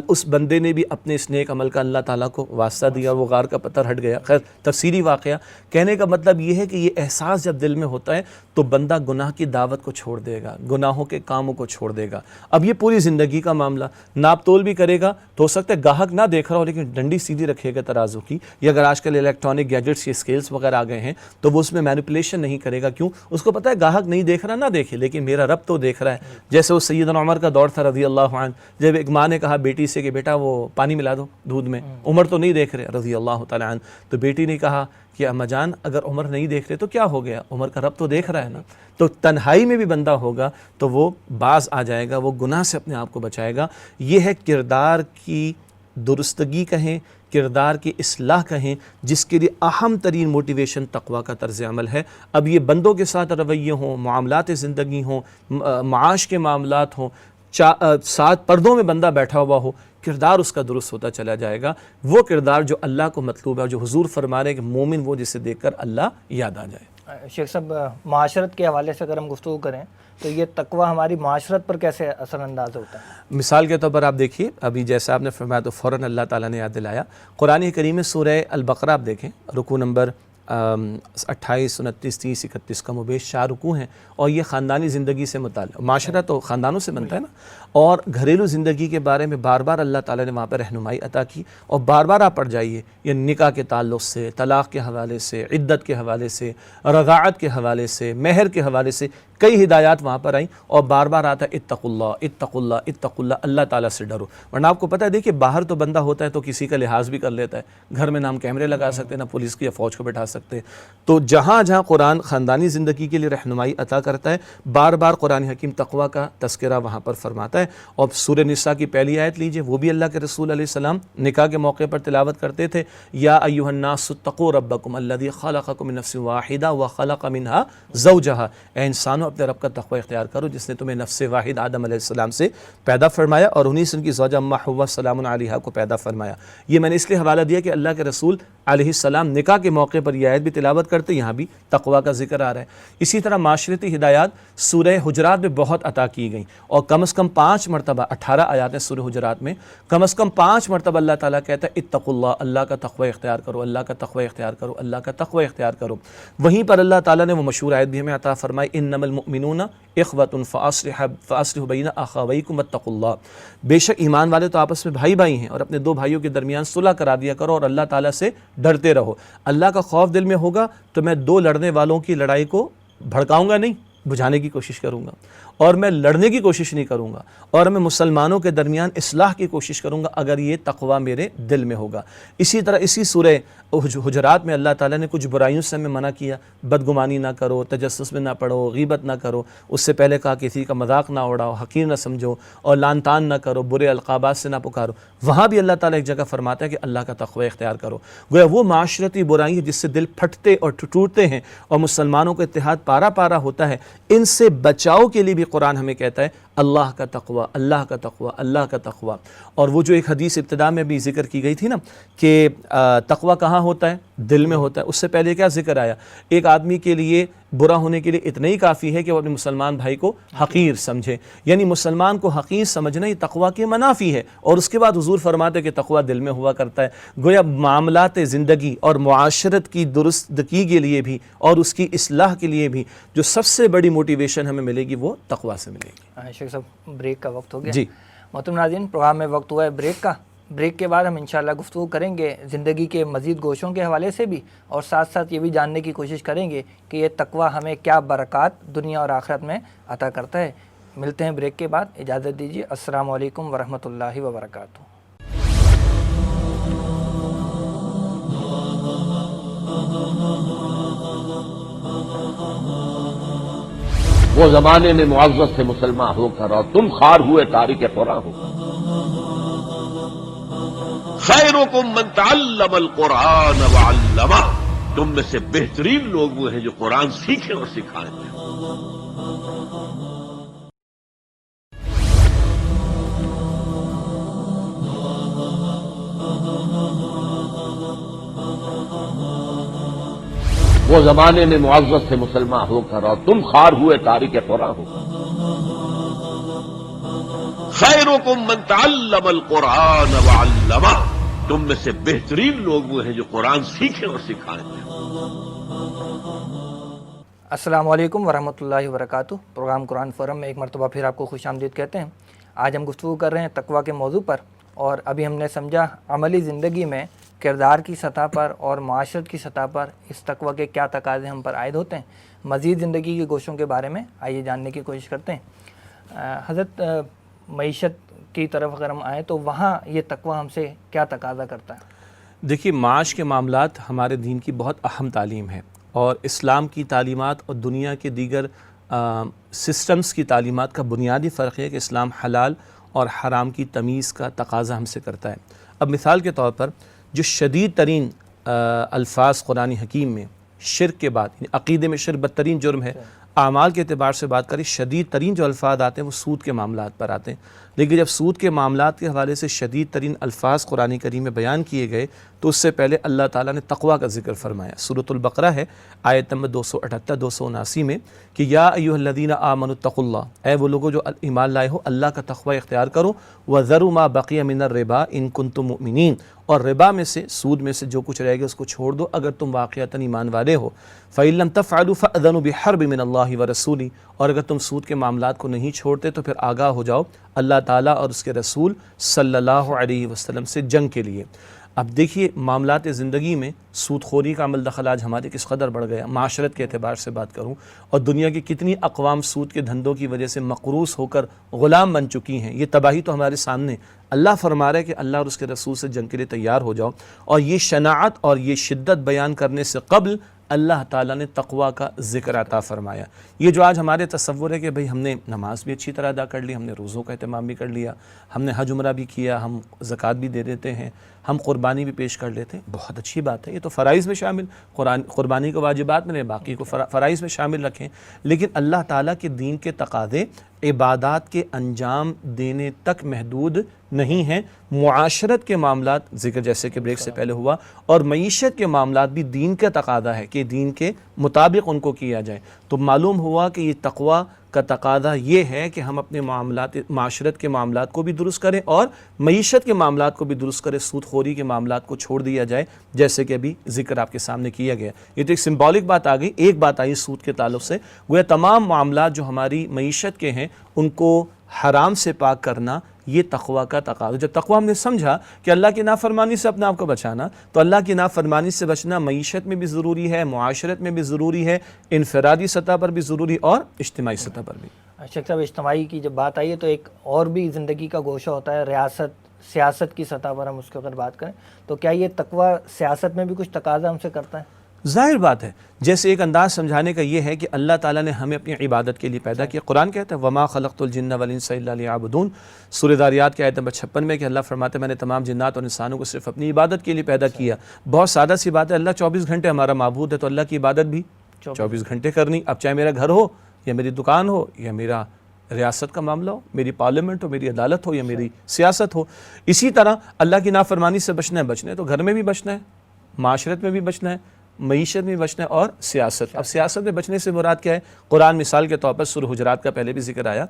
اس بندے نے بھی اپنے اس نیک عمل کا اللہ تعالیٰ کو واسطہ دیا اور وہ غار کا پتھر ہٹ گیا۔ خیر تفصیلی واقعہ، کہنے کا مطلب یہ ہے کہ یہ احساس جب دل میں ہوتا ہے تو بندہ گناہ کی دعوت کو چھوڑ دے گا، گناہوں کے کاموں کو چھوڑ دے گا۔ اب یہ پوری زندگی کا معاملہ، ناپ تول بھی کرے گا تو ہو سکتا ہے گاہک نہ دیکھ رہا ہو لیکن ڈنڈی سیدھی رکھے گا ترازو کی، یا اگر آج کل الیکٹرانک گیجٹس یا اسکیلس وغیرہ آ گئے ہیں تو وہ اس میں مینیپولیشن نہیں کرے گا۔ کیوں؟ اس کو پتہ ہے گاہک نہیں دیکھ رہا، نہ دیکھے لیکن میرا رب تو دیکھ رہا ہے۔ جیسے وہ سیدنا عمر کا دور تھا رضی اللہ عنہ، جب ایک ماں نے کہا بیٹی سے کہ بیٹا وہ پانی ملا دو دودھ میں، عمر تو نہیں دیکھ رہے رضی اللہ تعالیٰ عنہ، تو بیٹی نے کہا کہ اماں جان اگر عمر نہیں دیکھ رہے تو کیا ہو گیا، عمر کا رب تو دیکھ رہا ہے نا۔ تو تنہائی میں بھی بندہ ہوگا تو وہ باز آ جائے گا، وہ گناہ سے اپنے آپ کو بچائے گا۔ یہ ہے کردار کی درستگی کہیں، کردار کی اصلاح کہیں، جس کے لیے اہم ترین موٹیویشن تقویٰ کا طرز عمل ہے۔ اب یہ بندوں کے ساتھ رویے ہوں، معاملات زندگی ہوں، معاش کے معاملات ہوں، ساتھ پردوں میں بندہ بیٹھا ہوا ہو، کردار اس کا درست ہوتا چلا جائے گا۔ وہ کردار جو اللہ کو مطلوب ہے، جو حضور فرما رہے ہیں کہ مومن وہ جسے دیکھ کر اللہ یاد آ جائے۔ شیخ صاحب معاشرت کے حوالے سے اگر ہم گفتگو کریں تو یہ تقوی ہماری معاشرت پر کیسے اثر انداز ہوتا ہے؟ مثال کے طور پر آپ دیکھیے، ابھی جیسا آپ نے فرمایا تو فوراً اللہ تعالیٰ نے یاد دلایا، قرآن کریم میں سورہ البقرہ آپ دیکھیں، رکوع نمبر 28، 29، 30، 31 کم و بیش 4 رکوع ہیں، اور یہ خاندانی زندگی سے متعلق، معاشرہ تو خاندانوں سے بنتا ہے نا، اور گھریلو زندگی کے بارے میں بار بار اللہ تعالیٰ نے وہاں پہ رہنمائی عطا کی، اور بار بار آپ پڑھ جائیے، یہ نکاح کے تعلق سے، طلاق کے حوالے سے، عدت کے حوالے سے، رضاعت کے حوالے سے، مہر کے حوالے سے کئی ہدایات وہاں پر آئیں، اور بار بار آتا ہے اتقوا اللہ اتقوا اللہ اتقوا اللہ، اللہ تعالیٰ سے ڈرو۔ ورنہ آپ کو پتہ ہے، دیکھیے باہر تو بندہ ہوتا ہے تو کسی کا لحاظ بھی کر لیتا ہے، گھر میں نہ ہم کیمرے لگا سکتے، نہ پولیس کی یا فوج کو بٹھا سکتے، تو جہاں جہاں قرآن خاندانی زندگی کے لیے رہنمائی عطا کرتا ہے، بار بار قرآن حکیم تقوی کا تذکرہ وہاں پر فرماتا ہے۔ اور سورہ نساء کی پہلی آیت لیجئے، وہ بھی اللہ کے رسول علیہ السلام نکاح کے موقع پر تلاوت کرتے تھے، یا ایھا الناس اتقوا ربکم الذی خلقکم من نفس واحدہ وخلق منہا زوجہا، اے انسانوں اپنے رب کا تقوی اختیار کرو جس نے تمہیں نفس واحد آدم علیہ السلام سے پیدا فرمایا، اور انہی سے ان کی زوجہ امہ حوا سلام علیہا کو پیدا فرمایا۔ یہ میں نے اس لیے حوالہ دیا کہ اللہ کے رسول علیہ السلام نکاح کے موقع پر یہ آیت بھی تلاوت کرتے، یہاں بھی تقوی کا ذکر آ رہا ہے۔ اسی طرح معاشرتی ہدایات سورہ حجرات میں بہت عطا کی گئیں، اور کم از کم 5 مرتبہ، 18 آیات ہیں سورہ حجرات میں، کم از کم 5 مرتبہ اللہ تعالیٰ کہتا ہے اتقوا اللہ، اللہ کا تقوی اختیار کرو، اللہ کا تقوی اختیار کرو، اللہ کا تقوی اختیار کرو۔ وہیں پر اللہ تعالیٰ نے وہ مشہور آیت بھی ہمیں عطا فرمائی، انما المؤمنون اخوۃ فاصلحوا بین اخویکم واتقوا اللہ، بے شک ایمان والے تو آپس میں بھائی بھائی ہیں، اور اپنے 2 بھائیوں کے درمیان صلح کرا دیا کرو، اور اللہ تعالیٰ سے ڈرتے رہو۔ اللہ کا خوف دل میں ہوگا تو میں 2 لڑنے والوں کی لڑائی کو بھڑکاؤں گا نہیں، بجھانے کی کوشش کروں گا، اور میں لڑنے کی کوشش نہیں کروں گا، اور میں مسلمانوں کے درمیان اصلاح کی کوشش کروں گا اگر یہ تقوی میرے دل میں ہوگا۔ اسی طرح اسی سورہ حجرات میں اللہ تعالیٰ نے کچھ برائیوں سے ہمیں منع کیا، بدگمانی نہ کرو، تجسس میں نہ پڑو، غیبت نہ کرو، اس سے پہلے کہا کسی کا مذاق نہ اڑاؤ، حقیر نہ سمجھو، اور لعن طعن نہ کرو، برے القابات سے نہ پکارو۔ وہاں بھی اللہ تعالیٰ ایک جگہ فرماتا ہے کہ اللہ کا تقوی اختیار کرو۔ گویا وہ معاشرتی برائی ہے جس سے دل پھٹتے اور ٹوٹتے ہیں، اور مسلمانوں کا اتحاد پارا پارا ہوتا ہے، ان سے بچاؤ کے لیے بھی قرآن ہمیں کہتا ہے اللہ کا تقوی، اللہ کا تقوی، اللہ کا تقوی۔ اور وہ جو ایک حدیث ابتدا میں بھی ذکر کی گئی تھی نا کہ تقوی کہاں ہوتا ہے؟ دل میں ہوتا ہے۔ اس سے پہلے کیا ذکر آیا؟ ایک آدمی کے لیے برا ہونے کے لیے اتنا ہی کافی ہے کہ وہ اپنے مسلمان بھائی کو حقیر سمجھے، یعنی مسلمان کو حقیر سمجھنا یہ تقوی کے منافی ہے۔ اور اس کے بعد حضور فرماتے کہ تقوی دل میں ہوا کرتا ہے۔ گویا معاملات زندگی اور معاشرت کی درستگی کے لیے بھی اور اس کی اصلاح کے لیے بھی جو سب سے بڑی موٹیویشن ہمیں ملے گی وہ تقوی سے ملے گی۔ شیخ صاحب بریک کا وقت ہو گیا جی محترم ناظرین، پروگرام میں وقت ہوا ہے بریک کا۔ بریک کے بعد ہم انشاءاللہ گفتگو کریں گے زندگی کے مزید گوشوں کے حوالے سے بھی، اور ساتھ ساتھ یہ بھی جاننے کی کوشش کریں گے کہ یہ تقوی ہمیں کیا برکات دنیا اور آخرت میں عطا کرتا ہے۔ ملتے ہیں بریک کے بعد، اجازت دیجیے، السلام علیکم ورحمۃ اللہ وبرکاتہ۔ وہ زمانے میں معزز سے مسلمان ہو کر اور تم خار ہوئے تاریک قرآن ہو۔ خیرکم من تعلم القرآن وعلمہ، تم میں سے بہترین لوگ وہ ہیں جو قرآن سیکھیں اور سکھائیں۔ وہ زمانے میں معزز سے مسلمان ہو کر اور تم خار ہوئے تاریک قرآن ہو۔ خیرکم من تعلم القرآن وعلمہ، تم میں سے بہترین لوگ وہ ہیں جو قرآن سیکھیں اور سکھائیں۔ السلام علیکم ورحمۃ اللہ وبرکاتہ۔ پروگرام قرآن فورم میں ایک مرتبہ پھر آپ کو خوش آمدید کہتے ہیں۔ آج ہم گفتگو کر رہے ہیں تقوی کے موضوع پر، اور ابھی ہم نے سمجھا عملی زندگی میں کردار کی سطح پر اور معاشرت کی سطح پر اس تقوی کے کیا تقاضے ہم پر عائد ہوتے ہیں۔ مزید زندگی کے گوشوں کے بارے میں آئیے جاننے کی کوشش کرتے ہیں۔ حضرت معیشت کی طرف اگر ہم آئیں تو وہاں یہ تقوی ہم سے کیا تقاضا کرتا ہے؟ دیکھیے، معاش کے معاملات ہمارے دین کی بہت اہم تعلیم ہے، اور اسلام کی تعلیمات اور دنیا کے دیگر سسٹمز کی تعلیمات کا بنیادی فرق ہے کہ اسلام حلال اور حرام کی تمیز کا تقاضا ہم سے کرتا ہے۔ اب مثال کے طور پر جو شدید ترین الفاظ قرآن حکیم میں شرک کے بعد، یعنی عقیدے میں شرک بدترین جرم ہے، اعمال کے اعتبار سے بات کریں شدید ترین جو الفاظ آتے ہیں وہ سود کے معاملات پر آتے ہیں، لیکن جب سود کے معاملات کے حوالے سے شدید ترین الفاظ قرآن کریم میں بیان کیے گئے تو اس سے پہلے اللہ تعالیٰ نے تقویٰ کا ذکر فرمایا۔ سورۃ البقرہ ہے آیت نمبر 278 279 میں کہ یا ایھا الذین آمنوا اتقوا اللہ، اے وہ لوگوں جو ایمان لائے ہو اللہ کا تقوی اختیار کرو، وذروا ما بقی من الربا ان کنتم مؤمنین، اور ربا میں سے سود میں سے جو کچھ رہے گا اس کو چھوڑ دو اگر تم واقعتاً ایمان والے ہو، فإن لم تفعلوا فأذنوا بحرب من اللہ ورسولہ، اور اگر تم سود کے معاملات کو نہیں چھوڑتے تو پھر آگاہ ہو جاؤ اللہ تعالیٰ اور اس کے رسول صلی اللہ علیہ وسلم سے جنگ کے لیے۔ اب دیکھیے معاملات زندگی میں سود خوری کا عمل دخل آج ہمارے کس قدر بڑھ گیا، معاشرت کے اعتبار سے بات کروں، اور دنیا کی کتنی اقوام سود کے دھندوں کی وجہ سے مقروض ہو کر غلام بن چکی ہیں۔ یہ تباہی تو ہمارے سامنے، اللہ فرما رہا ہے کہ اللہ اور اس کے رسول سے جنگ کے لیے تیار ہو جاؤ، اور یہ شناعت اور یہ شدت بیان کرنے سے قبل اللہ تعالیٰ نے تقویٰ کا ذکر عطا فرمایا۔ یہ جو آج ہمارے تصور ہے کہ بھئی ہم نے نماز بھی اچھی طرح ادا کر لی، ہم نے روزوں کا اہتمام بھی کر لیا، ہم نے حج عمرہ بھی کیا، ہم زکوٰۃ بھی دے دیتے ہیں، ہم قربانی بھی پیش کر لیتے ہیں، بہت اچھی بات ہے، یہ تو فرائض میں شامل، قربانی کو واجبات میں نہیں، باقی کو فرائض میں شامل رکھیں، لیکن اللہ تعالیٰ کے دین کے تقاضے عبادات کے انجام دینے تک محدود نہیں ہیں۔ معاشرت کے معاملات ذکر جیسے کہ بریک سے پہلے ہوا، اور معیشت کے معاملات بھی دین کا تقاضا ہے کہ دین کے مطابق ان کو کیا جائے۔ تو معلوم ہوا کہ یہ تقویٰ کا تقاضا یہ ہے کہ ہم اپنے معاشرت کے معاملات کو بھی درست کریں اور معیشت کے معاملات کو بھی درست کریں، سود خوری کے معاملات کو چھوڑ دیا جائے، جیسے کہ ابھی ذکر آپ کے سامنے کیا گیا۔ یہ تو ایک سمبولک بات آ گئی، ایک بات آئی سود کے تعلق سے، گویا تمام معاملات جو ہماری معیشت کے ہیں ان کو حرام سے پاک کرنا یہ تقویٰ کا تقاضا۔ جب تقویٰ ہم نے سمجھا کہ اللہ کی نافرمانی سے اپنے آپ کو بچانا، تو اللہ کی نافرمانی سے بچنا معیشت میں بھی ضروری ہے، معاشرت میں بھی ضروری ہے، انفرادی سطح پر بھی ضروری اور اجتماعی سطح پر بھی۔ شیخ صاحب اجتماعی کی جب بات آئی ہے تو ایک اور بھی زندگی کا گوشہ ہوتا ہے ریاست، سیاست کی سطح پر ہم اس کے اگر بات کریں تو کیا یہ تقویٰ سیاست میں بھی کچھ تقاضا ہم سے کرتا ہے؟ ظاہر بات ہے، جیسے ایک انداز سمجھانے کا یہ ہے کہ اللہ تعالیٰ نے ہمیں اپنی عبادت کے لیے پیدا کیا۔ قرآن کہتا ہے وَمَا خَلَقْتُ الْجِنَّ وَالْإِنسَ إِلَّا لِيَعْبُدُونَ، سورہ ذاریات کی آیت نمبر 56 میں کہ اللہ فرماتے ہیں میں نے تمام جنات اور انسانوں کو صرف اپنی عبادت کے لیے پیدا کیا۔ بہت سادہ سی بات ہے، اللہ 24 گھنٹے ہمارا معبود ہے، تو اللہ کی عبادت بھی 24 گھنٹے کرنی، اب چاہے میرا گھر ہو یا میری دکان ہو یا میرا ریاست کا معاملہ ہو، میری پارلیمنٹ ہو، میری عدالت ہو یا میری سیاست ہو۔ اسی طرح اللہ کی نافرمانی سے بچنا ہے تو گھر میں بھی بچنا ہے، معاشرت میں بھی بچنا ہے، معیشت میں بچنا ہے اور سیاست۔ اب سیاست میں بچنے سے مراد کیا ہے؟ قرآن مثال کے طور پر سورہ حجرات کا پہلے بھی ذکر آیا،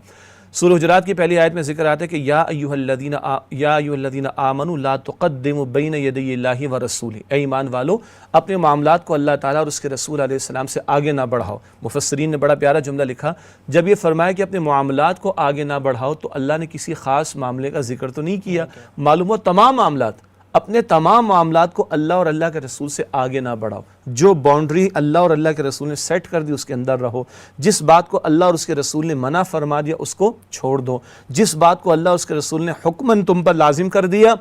سورہ حجرات کی پہلی آیت میں ذکر آتا ہے کہ یا ایھا الذین آمنوا لا تقدموا بین یدی اللہ ورسولہ، اے ایمان والو اپنے معاملات کو اللہ تعالیٰ اور اس کے رسول علیہ السلام سے آگے نہ بڑھاؤ۔ مفسرین نے بڑا پیارا جملہ لکھا، جب یہ فرمایا کہ اپنے معاملات کو آگے نہ بڑھاؤ تو اللہ نے کسی خاص معاملے کا ذکر تو نہیں کیا، معلوم ہو تمام معاملات، اپنے تمام معاملات کو اللہ اور اللہ کے رسول سے آگے نہ بڑھاؤ۔ جو باؤنڈری اللہ اور اللہ کے رسول نے سیٹ کر دی اس کے اندر رہو، جس بات کو اللہ اور اس کے رسول نے منع فرما دیا اس کو چھوڑ دو، جس بات کو اللہ اور اس کے رسول نے حکماً تم پر لازم کر دیا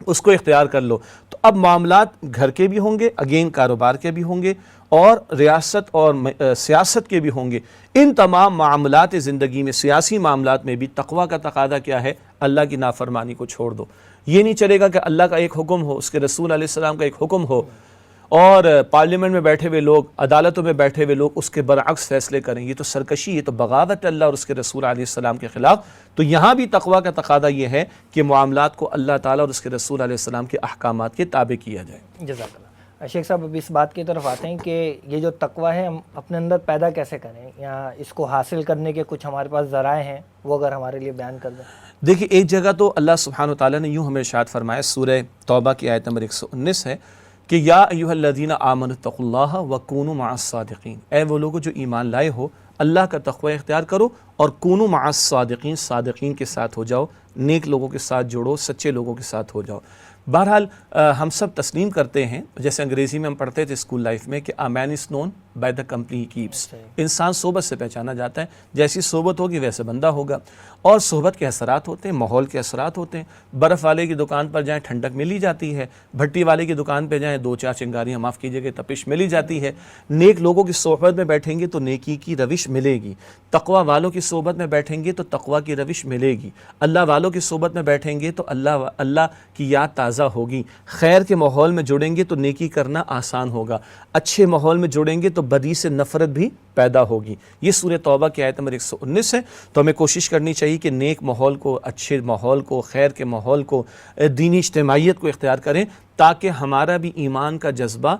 اس کو اختیار کر لو۔ تو اب معاملات گھر کے بھی ہوں گے، اگین کاروبار کے بھی ہوں گے، اور ریاست اور سیاست کے بھی ہوں گے۔ ان تمام معاملات زندگی میں، سیاسی معاملات میں بھی تقویٰ کا تقاضا کیا ہے؟ اللہ کی نافرمانی کو چھوڑ دو۔ یہ نہیں چلے گا کہ اللہ کا ایک حکم ہو، اس کے رسول علیہ السلام کا ایک حکم ہو، اور پارلیمنٹ میں بیٹھے ہوئے لوگ، عدالتوں میں بیٹھے ہوئے لوگ اس کے برعکس فیصلے کریں۔ یہ تو سرکشی، یہ تو بغاوت ہے اللہ اور اس کے رسول علیہ السلام کے خلاف۔ تو یہاں بھی تقویٰ کا تقاضا یہ ہے کہ معاملات کو اللہ تعالیٰ اور اس کے رسول علیہ السلام کے احکامات کے تابع کیا جائے۔ جزاک اللہ۔ شیخ صاحب اب اس بات کی طرف آتے ہیں کہ یہ جو تقویٰ ہے ہم اپنے اندر پیدا کیسے کریں، یا اس کو حاصل کرنے کے کچھ ہمارے پاس ذرائع ہیں وہ اگر ہمارے لیے بیان کر دیں۔ دیکھیے ایک جگہ تو اللہ سبحانہ وتعالیٰ نے یوں ہمیں ارشاد فرمایا، سورہ توبہ کی آیت نمبر 119 ہے کہ یا ایھا الذین آمنوا اتقوا اللہ وکونوا مع الصادقین، اے وہ لوگوں جو ایمان لائے ہو اللہ کا تقوی اختیار کرو اور کونوا مع الصادقین، صادقین کے ساتھ ہو جاؤ، نیک لوگوں کے ساتھ جوڑو، سچے لوگوں کے ساتھ ہو جاؤ۔ بہرحال ہم سب تسلیم کرتے ہیں، جیسے انگریزی میں ہم پڑھتے تھے اسکول لائف میں کہ a man is known by the company he keeps، انسان صحبت سے پہچانا جاتا ہے، جیسی صحبت ہوگی ویسے بندہ ہوگا، اور صحبت کے اثرات ہوتے ہیں، ماحول کے اثرات ہوتے ہیں۔ برف والے کی دکان پر جائیں ٹھنڈک مل ہی جاتی ہے، بھٹی والے کی دکان پہ جائیں دو چار چنگاریاں معاف کیجیے گا تپش مل ہی جاتی ہے۔ نیک لوگوں کی صحبت میں بیٹھیں گے تو نیکی کی روش ملے گی، تقویٰ والوں کی صحبت میں بیٹھیں گے تو تقویٰ کی روش ملے گی، اللہ والوں کی صحبت میں بیٹھیں گے تو اللہ کی یاد تازہ تازہ ہوگی. خیر کے ماحول میں جڑیں گے تو نیکی کرنا آسان ہوگا, اچھے ماحول میں جڑیں گے تو بدی سے نفرت بھی پیدا ہوگی. یہ سورہ توبہ کی آیت نمبر 119 ہے. تو ہمیں کوشش کرنی چاہیے کہ نیک ماحول کو, اچھے ماحول کو, خیر کے ماحول کو, دینی اجتماعیت کو اختیار کریں تاکہ ہمارا بھی ایمان کا جذبہ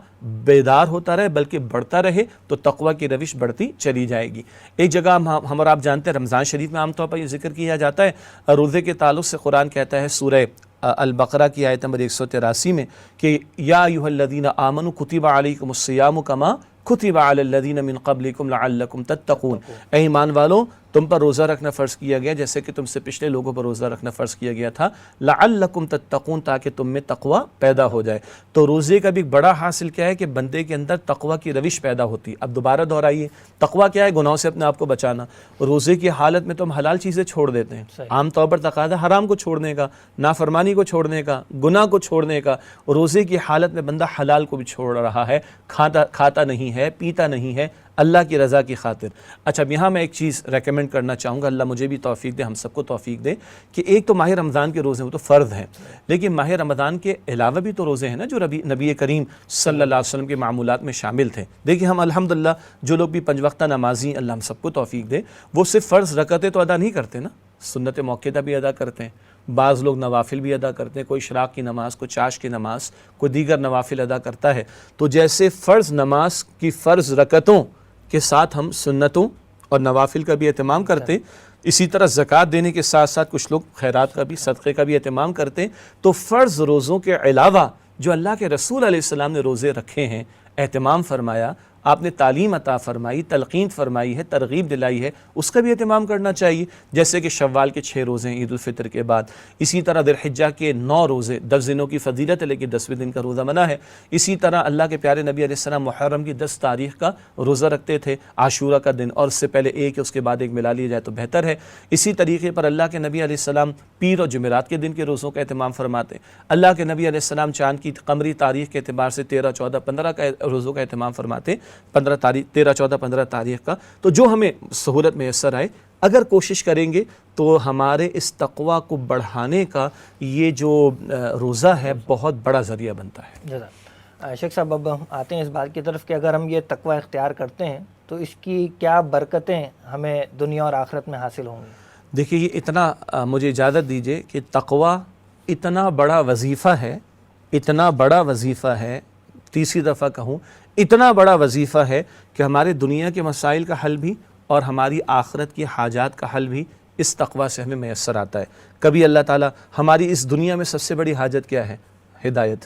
بیدار ہوتا رہے بلکہ بڑھتا رہے, تو تقوی کی روش بڑھتی چلی جائے گی. ایک جگہ ہم اور آپ جانتے ہیں رمضان شریف میں عام طور پر یہ ذکر کیا جاتا ہے, روزے کے تعلق سے قرآن کہتا ہے سورہ البقرہ کی آیت نمبر 183 میں کہ یا ایھا الذین آمنوا کتب علیکم الصیام کما کتب علی الذین من قبلکم لعلکم تتقون. اے ایمان والو, تم پر روزہ رکھنا فرض کیا گیا جیسے کہ تم سے پچھلے لوگوں پر روزہ رکھنا فرض کیا گیا تھا, لعلکم تتقون, تاکہ تم میں تقوی پیدا ہو جائے. تو روزے کا بھی بڑا حاصل کیا ہے کہ بندے کے اندر تقوی کی روش پیدا ہوتی ہے. اب دوبارہ دہرائیے, تقوی کیا ہے؟ گناہوں سے اپنے آپ کو بچانا. روزے کی حالت میں تو ہم حلال چیزیں چھوڑ دیتے ہیں, عام طور پر تقاضا حرام کو چھوڑنے کا, نافرمانی کو چھوڑنے کا, گناہ کو چھوڑنے کا. روزے کی حالت میں بندہ حلال کو بھی چھوڑ رہا ہے, کھاتا نہیں ہے, پیتا نہیں ہے, اللہ کی رضا کی خاطر. اچھا, اب یہاں میں ایک چیز ریکمنڈ کرنا چاہوں گا, اللہ مجھے بھی توفیق دے, ہم سب کو توفیق دے, کہ ایک تو ماہ رمضان کے روزے وہ تو فرض ہیں, لیکن ماہ رمضان کے علاوہ بھی تو روزے ہیں نا جو نبی کریم صلی اللہ علیہ وسلم کے معمولات میں شامل تھے. دیکھیں ہم الحمدللہ جو لوگ بھی 5 وقتہ نمازی, اللہ ہم سب کو توفیق دے, وہ صرف فرض رکعتیں تو ادا نہیں کرتے نا, سنت موقعہ بھی ادا کرتے ہیں, بعض لوگ نوافل بھی ادا کرتے ہیں, کوئی اشراق کی نماز, کوئی چاش کی نماز, کوئی دیگر نوافل ادا کرتا ہے. تو جیسے فرض نماز کی فرض رکعتوں کے ساتھ ہم سنتوں اور نوافل کا بھی اہتمام کرتے, اسی طرح زکوٰۃ دینے کے ساتھ ساتھ کچھ لوگ خیرات کا بھی, صدقے کا بھی اہتمام کرتے. تو فرض روزوں کے علاوہ جو اللہ کے رسول علیہ السلام نے روزے رکھے ہیں, اہتمام فرمایا, آپ نے تعلیم عطا فرمائی, تلقین فرمائی ہے, ترغیب دلائی ہے, اس کا بھی اہتمام کرنا چاہیے. جیسے کہ شوال کے 6 روزے ہیں عید الفطر کے بعد, اسی طرح ذی الحجہ کے 9 روزے, 10 دنوں کی فضیلت ہے لیکن 10ویں دن کا روزہ منع ہے. اسی طرح اللہ کے پیارے نبی علیہ السلام محرم کی 10 تاریخ کا روزہ رکھتے تھے, عاشورہ کا دن, اور اس سے پہلے ایک ہے اس کے بعد ایک ملا لیا جائے تو بہتر ہے. اسی طریقے پر اللہ کے نبی علیہ السلام پیر اور جمعرات کے دن کے روزوں کا اہتمام فرماتے. اللہ کے نبی علیہ السلام چاند کی قمری تاریخ کے اعتبار سے 13, 14, 15 کا روزوں کا اہتمام فرماتے, 13, 14, 15 تاریخ کا. تو جو ہمیں سہولت میسر آئے, اگر کوشش کریں گے تو ہمارے اس تقوی کو بڑھانے کا یہ جو روزہ ہے بہت بڑا ذریعہ بنتا ہے. شیخ صاحب, اب ہم آتے ہیں اس بات کی طرف کہ اگر ہم یہ تقوی اختیار کرتے ہیں تو اس کی کیا برکتیں ہمیں دنیا اور آخرت میں حاصل ہوں گی؟ دیکھیے, یہ اتنا مجھے اجازت دیجئے کہ تقوی اتنا بڑا وظیفہ ہے, اتنا بڑا وظیفہ ہے, تیسری دفعہ کہوں, اتنا بڑا وظیفہ ہے کہ ہمارے دنیا کے مسائل کا حل بھی اور ہماری آخرت کی حاجات کا حل بھی اس تقوی سے ہمیں میسر آتا ہے. کبھی اللہ تعالیٰ, ہماری اس دنیا میں سب سے بڑی حاجت کیا ہے؟ ہدایت.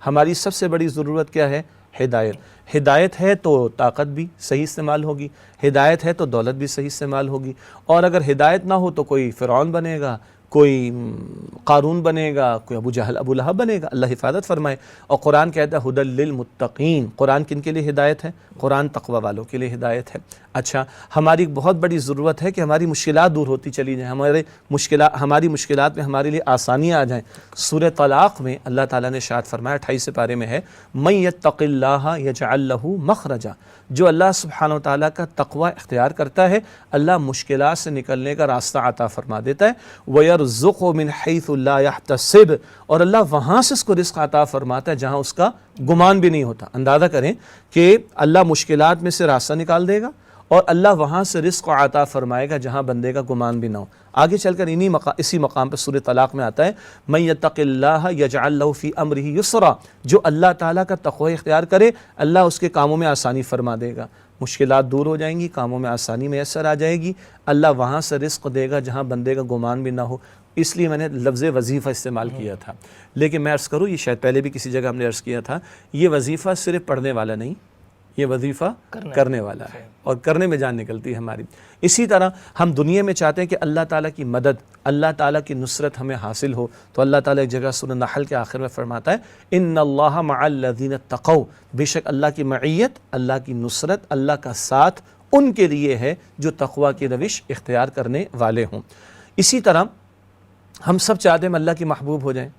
ہماری سب سے بڑی ضرورت کیا ہے؟ ہدایت. ہدایت ہے تو طاقت بھی صحیح استعمال ہوگی, ہدایت ہے تو دولت بھی صحیح استعمال ہوگی, اور اگر ہدایت نہ ہو تو کوئی فرعون بنے گا, کوئی قارون بنے گا, کوئی ابو جہل ابو لہب بنے گا, اللہ حفاظت فرمائے. اور قرآن کہتا ہے ہدی للمتقین, قرآن کن کے لیے ہدایت ہے؟ قرآن تقوی والوں کے لیے ہدایت ہے. اچھا, ہماری ایک بہت بڑی ضرورت ہے کہ ہماری مشکلات دور ہوتی چلی جائیں, ہماری مشکلات میں ہمارے لیے آسانیاں آ جائیں. سورہ طلاق میں اللہ تعالیٰ نے ارشاد فرمایا, 28 پارے میں ہے, من یتق اللہ یجعل لہ مخرجا, جو اللہ سبحانہ و تعالیٰ کا تقوی اختیار کرتا ہے اللہ مشکلات سے نکلنے کا راستہ عطا فرما دیتا ہے. وَيَرْزُقُ مِنْ حَيْثُ لَا يَحْتَسِبُ, اور اللہ وہاں سے اس کو رزق عطا فرماتا ہے جہاں اس کا گمان بھی نہیں ہوتا. اندازہ کریں کہ اللہ مشکلات میں سے راستہ نکال دے گا اور اللہ وہاں سے رزق عطا فرمائے گا جہاں بندے کا گمان بھی نہ ہو. آگے چل کر اسی مقام پر سورہ طلاق میں آتا ہے, من یتق اللہ یجعل لہ فی امرہ یسرا, جو اللہ تعالیٰ کا تقوی اختیار کرے اللہ اس کے کاموں میں آسانی فرما دے گا. مشکلات دور ہو جائیں گی, کاموں میں آسانی میسر آ جائے گی, اللہ وہاں سے رزق دے گا جہاں بندے کا گمان بھی نہ ہو. اس لیے میں نے لفظ وظیفہ استعمال کیا تھا, لیکن میں عرض کروں, یہ شاید پہلے بھی کسی جگہ ہم نے عرض کیا تھا, یہ وظیفہ صرف پڑھنے والا نہیں, یہ وظیفہ کرنے والا ہے, اور کرنے میں جان نکلتی ہے ہماری. اسی طرح ہم دنیا میں چاہتے ہیں کہ اللہ تعالیٰ کی مدد, اللہ تعالیٰ کی نصرت ہمیں حاصل ہو, تو اللہ تعالیٰ ایک جگہ سورہ نحل کے آخر میں فرماتا ہے, ان اللہ مع الذین اتقوا, بے شک اللہ کی معیت, اللہ کی نصرت, اللہ کا ساتھ ان کے لیے ہے جو تقوی کی روش اختیار کرنے والے ہوں. اسی طرح ہم سب چاہتے ہیں ہم اللہ کے محبوب ہو جائیں,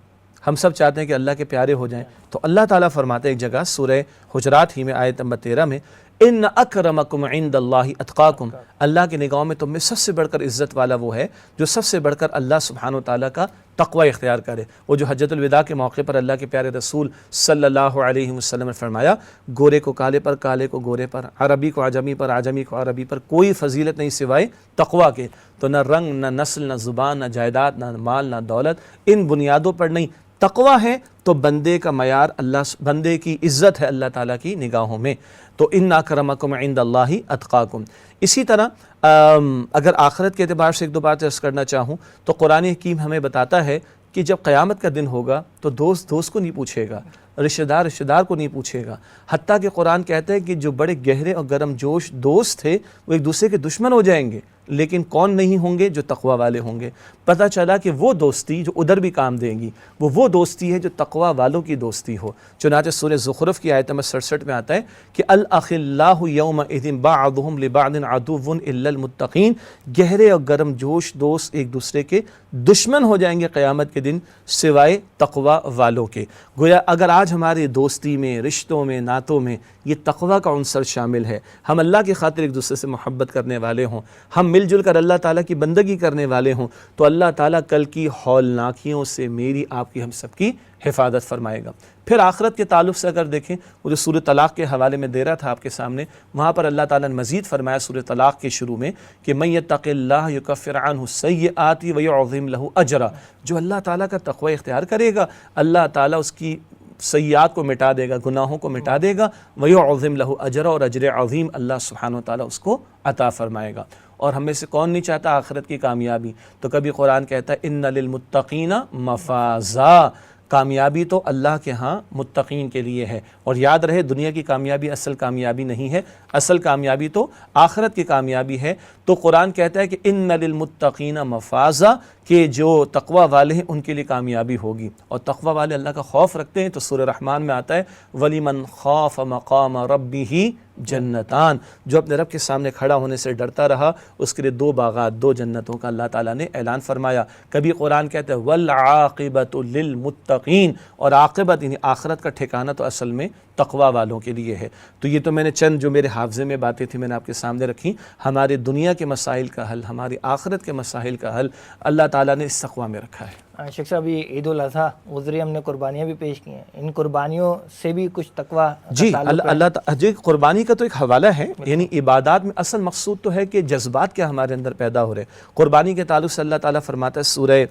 ہم سب چاہتے ہیں کہ اللہ کے پیارے ہو جائیں, تو اللہ تعالیٰ فرماتے ہیں ایک جگہ سورہ حجرات ہی میں آیت نمبر 13 میں, ان اکرمکم عند اللہ اتقاکم، اللہ کی نگاہوں میں تم میں سب سے بڑھ کر عزت والا وہ ہے جو سب سے بڑھ کر اللہ سبحانہ و تعالیٰ کا تقوی اختیار کرے۔ وہ جو حجۃ الوداع کے موقع پر اللہ کے پیارے رسول صلی اللہ علیہ وسلم نے فرمایا، گورے کو کالے پر، کالے کو گورے پر، عربی کو عجمی پر، عجمی کو عربی پر کوئی فضیلت نہیں سوائے تقوی کے۔ تو نہ رنگ، نہ نسل، نہ زبان، نہ جائیداد، نہ مال، نہ دولت، ان بنیادوں پر نہیں، تقوی ہے تو بندے کا معیار اللہ، بندے کی عزت ہے اللہ تعالیٰ کی نگاہوں میں۔ تو ان اکرمکم عند اللہ اتقاکم۔ اسی طرح اگر آخرت کے اعتبار سے ایک دو بات عرض کرنا چاہوں تو قرآن حکیم ہمیں بتاتا ہے کہ جب قیامت کا دن ہوگا تو دوست دوست کو نہیں پوچھے گا، رشتہ دار رشتہ دار کو نہیں پوچھے گا، حتیٰ کہ قرآن کہتا ہے کہ جو بڑے گہرے اور گرم جوش دوست تھے وہ ایک دوسرے کے دشمن ہو جائیں گے، لیکن کون نہیں ہوں گے؟ جو تقوی والے ہوں گے۔ پتہ چلا کہ وہ دوستی جو ادھر بھی کام دے گی وہ دوستی ہے جو تقوی والوں کی دوستی ہو۔ چنانچہ سورہ زخرف کی آیت نمبر 67 میں آتا ہے کہ الاخلاء یومئذ بعضهم لبعض عدو الا المتقین، گہرے اور گرم جوش دوست ایک دوسرے کے دشمن ہو جائیں گے قیامت کے دن سوائے تقوی والوں کے۔ گویا اگر آج ہماری دوستی میں، رشتوں میں، نعتوں میں یہ تقوی کا عنصر شامل ہے، ہم اللہ کی خاطر ایک دوسرے سے محبت کرنے والے ہوں، ہم مل جل کر اللہ تعالیٰ کی بندگی کرنے والے ہوں، تو اللہ تعالیٰ کل کی ہولناکیوں سے میری، آپ کی، ہم سب کی حفاظت فرمائے گا۔ پھر آخرت کے تعلق سے اگر دیکھیں، وہ جو سورہ طلاق کے حوالے میں دے رہا تھا آپ کے سامنے، وہاں پر اللہ تعالیٰ نے مزید فرمایا سورہ طلاق کے شروع میں کہ من یتق اللہ یکفر عنہ السیئات ویعظم لہ اجرا، جو اللہ تعالیٰ کا تقوی اختیار کرے گا اللہ تعالیٰ اس کی سیئات کو مٹا دے گا، گناہوں کو مٹا دے گا، ویعظم لہ اجرا، اور اجر عظیم اللہ سبحانہ وتعالیٰ اس کو عطا فرمائے گا۔ اور ہم میں سے کون نہیں چاہتا آخرت کی کامیابی؟ تو کبھی قرآن کہتا ہے ان للمتقین مفازا، کامیابی تو اللہ کے ہاں متقین کے لیے ہے۔ اور یاد رہے دنیا کی کامیابی اصل کامیابی نہیں ہے، اصل کامیابی تو آخرت کی کامیابی ہے۔ تو قرآن کہتا ہے کہ ان للمتقین مفازا، کہ جو تقوی والے ہیں ان کے لیے کامیابی ہوگی، اور تقوی والے اللہ کا خوف رکھتے ہیں تو سورہ رحمان میں آتا ہے وَلِمَنْ خَافَ مَقَامَ رَبِّهِ جنتان، جو اپنے رب کے سامنے کھڑا ہونے سے ڈرتا رہا اس کے لیے دو باغات، دو جنتوں کا اللہ تعالیٰ نے اعلان فرمایا۔ کبھی قرآن کہتا ہے وَالْعَاقِبَةُ لِلْمُتَّقِينَ، اور عاقبت یعنی آخرت کا ٹھکانہ تو اصل میں تقوی والوں کے لیے ہے۔ تو یہ تو میں نے چند جو میرے حافظے میں باتیں تھیں میں نے آپ کے سامنے رکھی، ہمارے دنیا کے مسائل کا حل، ہماری آخرت کے مسائل کا حل اللہ تعالیٰ نے اس تقوی میں رکھا ہے۔ شیخ صاحب یہ عید الاضحیٰ گزری، ہم نے قربانیاں بھی پیش کی ہیں، ان قربانیوں سے بھی کچھ تقوی جی اللہ قربانی کا تو ایک حوالہ ہے، یعنی عبادات میں اصل مقصود تو ہے کہ جذبات کیا ہمارے اندر پیدا ہو رہے۔ قربانی کے تعلق سے اللہ تعالیٰ فرماتا ہے سورہ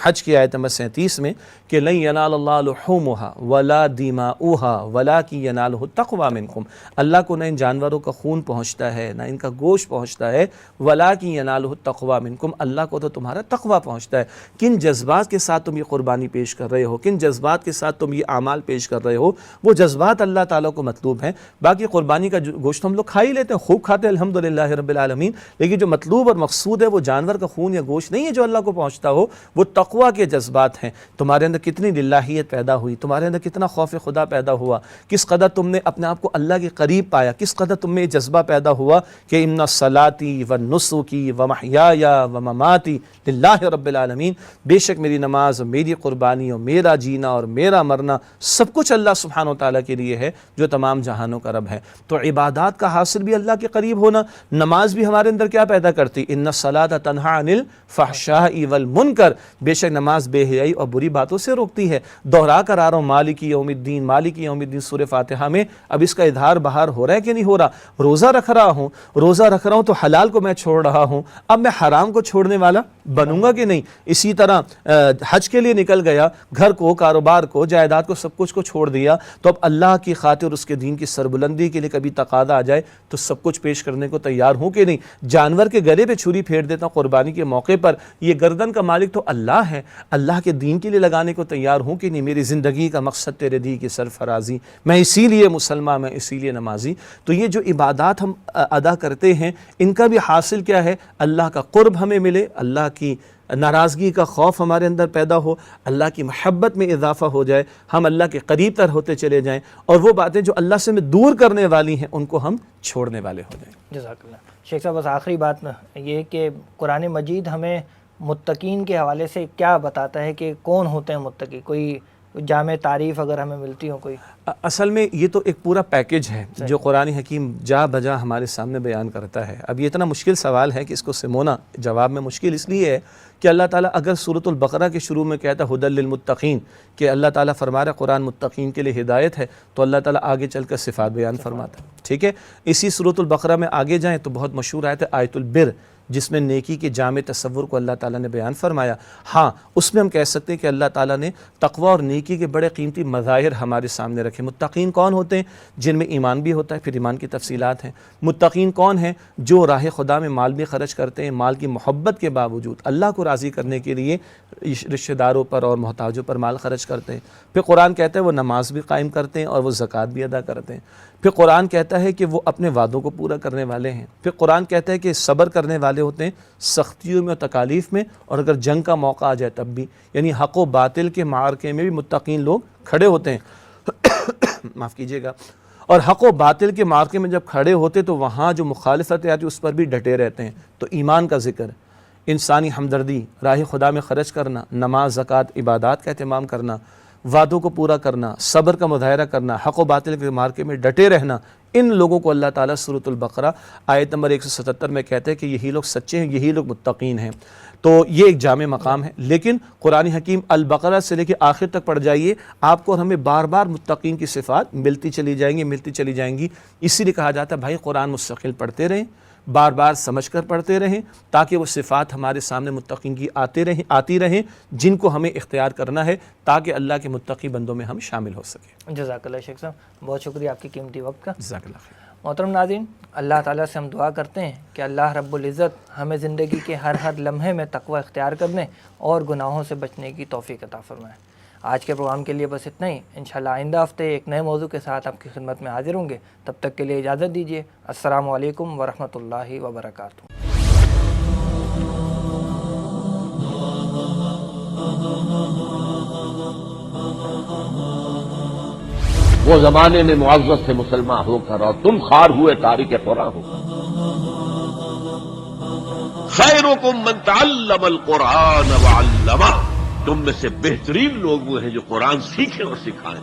حج کی آیت نمبر 37 میں کہ لن ینال اللہ لحومها ولا دماؤها ولکن ینالہ التقوی منکم، اللہ کو نہ ان جانوروں کا خون پہنچتا ہے نہ ان کا گوشت پہنچتا ہے، ولکن ینالہ التقوی منکم، اللہ کو تو تمہارا تقوی پہنچتا ہے۔ کن جذبات کے ساتھ تم یہ قربانی پیش کر رہے ہو، کن جذبات کے ساتھ تم یہ اعمال پیش کر رہے ہو، وہ جذبات اللہ تعالیٰ کو مطلوب ہیں۔ باقی قربانی کا گوشت ہم لوگ کھا ہی لیتے ہیں، خوب کھاتے ہیں الحمدللہ رب العالمین، لیکن جو مطلوب اور مقصود ہے وہ جانور کا خون یا گوشت نہیں ہے جو اللہ کو پہنچتا ہو، وہ تقوی کے جذبات ہیں۔ تمہارے اندر کتنی للہیت پیدا ہوئی، تمہارے اندر کتنا خوف خدا پیدا ہوا، کس قدر تم نے اپنے آپ کو اللہ کے قریب پایا، کس قدر تم میں یہ جذبہ پیدا ہوا کہ ان صلاتی و نسکی و محیای و مماتی للہ رب العالمین، بے شک میری نماز اور میری قربانی اور میرا جینا اور میرا مرنا سب کچھ اللہ سبحانہ و تعالیٰ کے لیے ہے جو تمام جہانوں کا رب ہے۔ تو عبادات کا حاصل بھی اللہ کے قریب ہونا، نماز بھی ہمارے اندر کیا پیدا کرتی، ان الصلاۃ تنہی عن الفحشاء والمنکر، بے شک نماز بے حیائی اور بری باتوں سے روکتی ہے۔ دوہرا کر آ رہا ہوں مالک یوم الدین، مالک یوم الدین سورہ فاتحہ میں، اب اس کا اظہار بہار ہو رہا ہے کہ نہیں ہو رہا؟ روزہ رکھ رہا ہوں تو حلال کو میں چھوڑ رہا ہوں، اب میں حرام کو چھوڑنے والا بنوں گا کہ نہیں؟ اسی طرح حج کے لیے نکل گیا، گھر کو، کاروبار کو، جائیداد کو، سب کچھ کو چھوڑ دیا، تو اب اللہ کی خاطر اس کے دین کی سربلندی کے لیے کبھی تقاضا آ جائے تو سب کچھ پیش کرنے کو تیار ہوں کہ نہیں؟ جانور کے گلے پہ چھری پھیر دیتا ہوں قربانی کے موقع پر، یہ گردن کا مالک تو اللہ ہے، اللہ کے دین کے لیے لگانے کو تیار ہوں کہ نہیں؟ میری زندگی کا مقصد تیرے دی کی سرفرازی، میں اسی لیے مسلمان، میں اسی لیے نمازی۔ تو یہ جو عبادات ہم ادا کرتے ہیں ان کا بھی حاصل کیا ہے؟ اللہ کا قرب ہمیں ملے، اللہ کی ناراضگی کا خوف ہمارے اندر پیدا ہو، اللہ کی محبت میں اضافہ ہو جائے، ہم اللہ کے قریب تر ہوتے چلے جائیں، اور وہ باتیں جو اللہ سے ہمیں دور کرنے والی ہیں ان کو ہم چھوڑنے والے ہو جائیں۔ جزاک اللہ۔ شیخ صاحب بس آخری بات یہ کہ قرآن مجید ہمیں متقین کے حوالے سے کیا بتاتا ہے کہ کون ہوتے ہیں متقی؟ کوئی جامع تعریف اگر ہمیں ملتی ہو کوئی؟ اصل میں یہ تو ایک پورا پیکج ہے جو قرآن حکیم جا بجا ہمارے سامنے بیان کرتا ہے۔ اب یہ اتنا مشکل سوال ہے کہ اس کو سمونا جواب میں مشکل اس لیے ہے کہ اللہ تعالیٰ اگر سورۃ البقرہ کے شروع میں کہتا ہے ہدی للمتقین، کہ اللہ تعالیٰ فرما رہا ہے قرآن متقین کے لیے ہدایت ہے، تو اللہ تعالیٰ آگے چل کر صفات بیان فرماتا ہے، ٹھیک ہے۔ اسی سورۃ البقرہ میں آگے جائیں تو بہت مشہور آیت ہے آیت البر، جس میں نیکی کے جامع تصور کو اللہ تعالیٰ نے بیان فرمایا۔ ہاں، اس میں ہم کہہ سکتے ہیں کہ اللہ تعالیٰ نے تقوی اور نیکی کے بڑے قیمتی مظاہر ہمارے سامنے رکھے۔ متقین کون ہوتے ہیں؟ جن میں ایمان بھی ہوتا ہے، پھر ایمان کی تفصیلات ہیں۔ متقین کون ہیں؟ جو راہ خدا میں مال بھی خرچ کرتے ہیں، مال کی محبت کے باوجود اللہ کو راضی کرنے کے لیے رشتہ داروں پر اور محتاجوں پر مال خرچ کرتے ہیں۔ پھر قرآن کہتا ہے وہ نماز بھی قائم کرتے ہیں اور وہ زکوٰۃ بھی ادا کرتے ہیں۔ پھر قرآن کہتا ہے کہ وہ اپنے وعدوں کو پورا کرنے والے ہیں۔ پھر قرآن کہتا ہے کہ صبر کرنے والے ہوتے ہیں سختیوں میں اور تکالیف میں، اور اگر جنگ کا موقع آ جائے تب بھی، یعنی حق و باطل کے معرکے میں بھی متقین لوگ کھڑے ہوتے ہیں معاف کیجیے گا، اور حق و باطل کے معرکے میں جب کھڑے ہوتے تو وہاں جو مخالفت آتی اس پر بھی ڈٹے رہتے ہیں۔ تو ایمان کا ذکر، انسانی ہمدردی، راہ خدا میں خرچ کرنا، نماز، زکوٰۃ، عبادات کا اہتمام کرنا، وعدوں کو پورا کرنا، صبر کا مظاہرہ کرنا، حق و باطل کے مارکے میں ڈٹے رہنا، ان لوگوں کو اللہ تعالیٰ سورۃ البقرہ آیت نمبر 177 میں کہتے ہیں کہ یہی لوگ سچے ہیں، یہی لوگ متقین ہیں۔ تو یہ ایک جامع مقام ہے، لیکن قرآن حکیم البقرہ سے لے کے آخر تک پڑھ جائیے، آپ کو اور ہمیں بار بار متقین کی صفات ملتی چلی جائیں گی۔ اسی لیے کہا جاتا ہے بھائی قرآن مستقل پڑھتے رہیں، بار بار سمجھ کر پڑھتے رہیں، تاکہ وہ صفات ہمارے سامنے متقین کی آتی رہیں جن کو ہمیں اختیار کرنا ہے، تاکہ اللہ کے متقی بندوں میں ہم شامل ہو سکیں۔ جزاک اللہ شیخ صاحب، بہت شکریہ آپ کی قیمتی وقت کا۔ جزاک اللہ خیر۔ محترم ناظرین، اللہ تعالیٰ سے ہم دعا کرتے ہیں کہ اللہ رب العزت ہمیں زندگی کے ہر لمحے میں تقوی اختیار کرنے اور گناہوں سے بچنے کی توفیق عطا فرمائے۔ آج کے پروگرام کے لیے بس اتنا ہی، انشاءاللہ آئندہ ہفتے ایک نئے موضوع کے ساتھ آپ کی خدمت میں حاضر ہوں گے۔ تب تک کے لیے اجازت دیجیے۔ السلام علیکم ورحمۃ اللہ وبرکاتہ۔ وہ زمانے میں معزز سے مسلمان ہو کر اور تم خوار ہوئے تارک قرآن ہو۔ خیرکم من تعلم القرآن وعلمہ، تم میں سے بہترین لوگ وہ ہیں جو قرآن سیکھیں اور سکھائیں۔